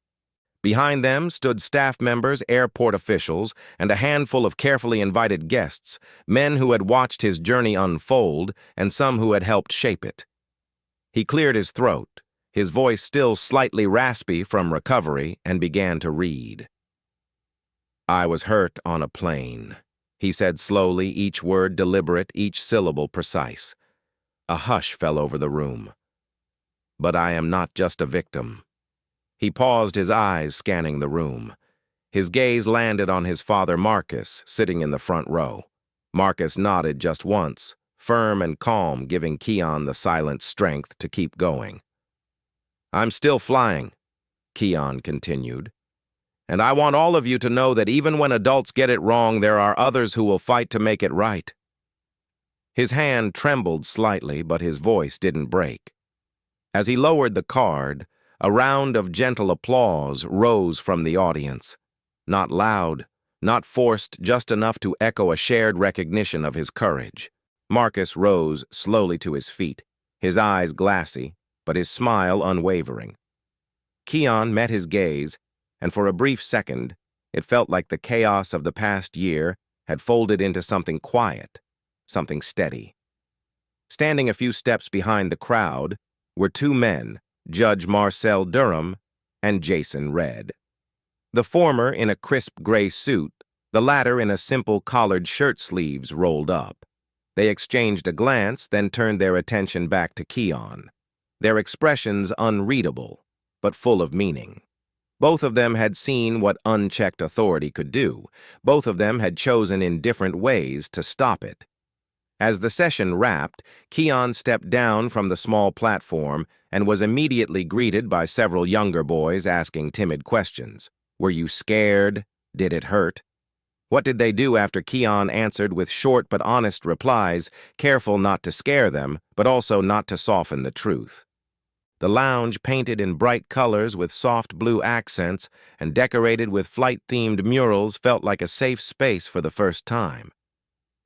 Behind them stood staff members, airport officials, and a handful of carefully invited guests, men who had watched his journey unfold and some who had helped shape it. He cleared his throat, his voice still slightly raspy from recovery, and began to read. "I was hurt on a plane. he said slowly, each word deliberate, each syllable precise. A hush fell over the room. But I am not just a victim. He paused, his eyes scanning the room. His gaze landed on his father Marcus, sitting in the front row. Marcus nodded just once, firm and calm, giving Keon the silent strength to keep going. I'm still flying, Keon continued. And I want all of you to know that even when adults get it wrong, there are others who will fight to make it right. His hand trembled slightly, but his voice didn't break. As he lowered the card, a round of gentle applause rose from the audience. Not loud, not forced, just enough to echo a shared recognition of his courage. Marcus rose slowly to his feet, his eyes glassy, but his smile unwavering. Keon met his gaze, and for a brief second, it felt like the chaos of the past year had folded into something quiet, something steady. Standing a few steps behind the crowd were two men, Judge Marcel Durham and Jason Red. The former in a crisp gray suit, the latter in a simple collared shirt, sleeves rolled up. They exchanged a glance, then turned their attention back to Keon, their expressions unreadable, but full of meaning. Both of them had seen what unchecked authority could do. Both of them had chosen in different ways to stop it. As the session wrapped, Keon stepped down from the small platform and was immediately greeted by several younger boys asking timid questions. Were you scared? Did it hurt? What did they do after Keon answered with short but honest replies, careful not to scare them, but also not to soften the truth? The lounge, painted in bright colors with soft blue accents and decorated with flight-themed murals, felt like a safe space for the first time.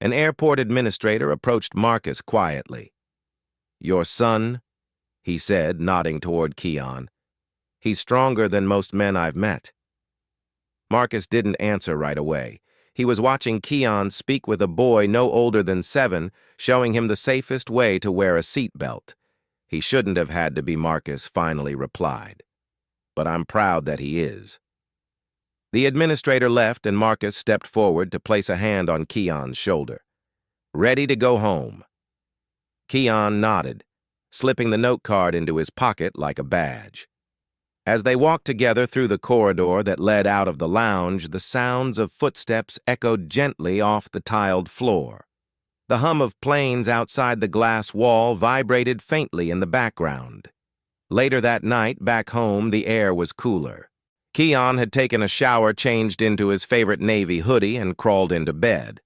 An airport administrator approached Marcus quietly. Your son, he said, nodding toward Keon. He's stronger than most men I've met. Marcus didn't answer right away. He was watching Keon speak with a boy no older than 7, showing him the safest way to wear a seatbelt. He shouldn't have had to be, Marcus finally replied. But I'm proud that he is. The administrator left and Marcus stepped forward to place a hand on Keon's shoulder. Ready to go home. Keon nodded, slipping the note card into his pocket like a badge. As they walked together through the corridor that led out of the lounge, the sounds of footsteps echoed gently off the tiled floor. The hum of planes outside the glass wall vibrated faintly in the background. Later that night, back home, the air was cooler. Keon had taken a shower, changed into his favorite navy hoodie, and crawled into bed.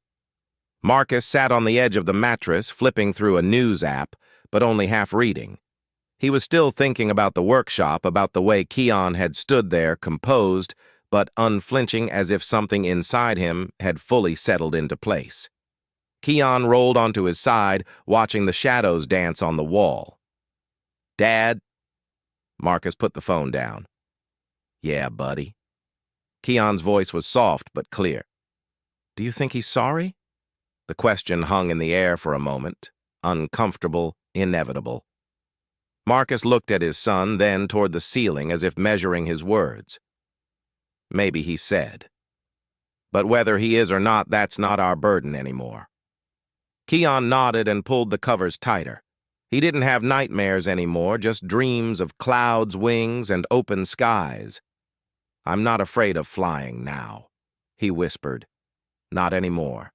Marcus sat on the edge of the mattress, flipping through a news app, but only half reading. He was still thinking about the workshop, about the way Keon had stood there, composed, but unflinching, as if something inside him had fully settled into place. Keon rolled onto his side, watching the shadows dance on the wall. Dad? Marcus put the phone down. Yeah, buddy. Keon's voice was soft but clear. Do you think he's sorry? The question hung in the air for a moment, uncomfortable, inevitable. Marcus looked at his son, then toward the ceiling as if measuring his words. Maybe he said. But whether he is or not, that's not our burden anymore. Keon nodded and pulled the covers tighter. He didn't have nightmares anymore, just dreams of clouds, wings, and open skies. I'm not afraid of flying now, he whispered. Not anymore.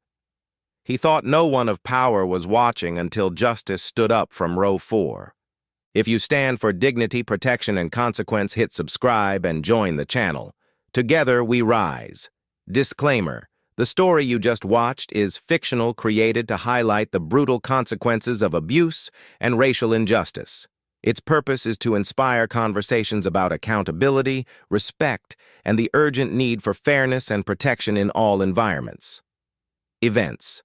He thought no one of power was watching until justice stood up from row 4. If you stand for dignity, protection, and consequence, hit subscribe and join the channel. Together we rise. Disclaimer: the story you just watched is fictional, created to highlight the brutal consequences of abuse and racial injustice. Its purpose is to inspire conversations about accountability, respect, and the urgent need for fairness and protection in all environments. Events.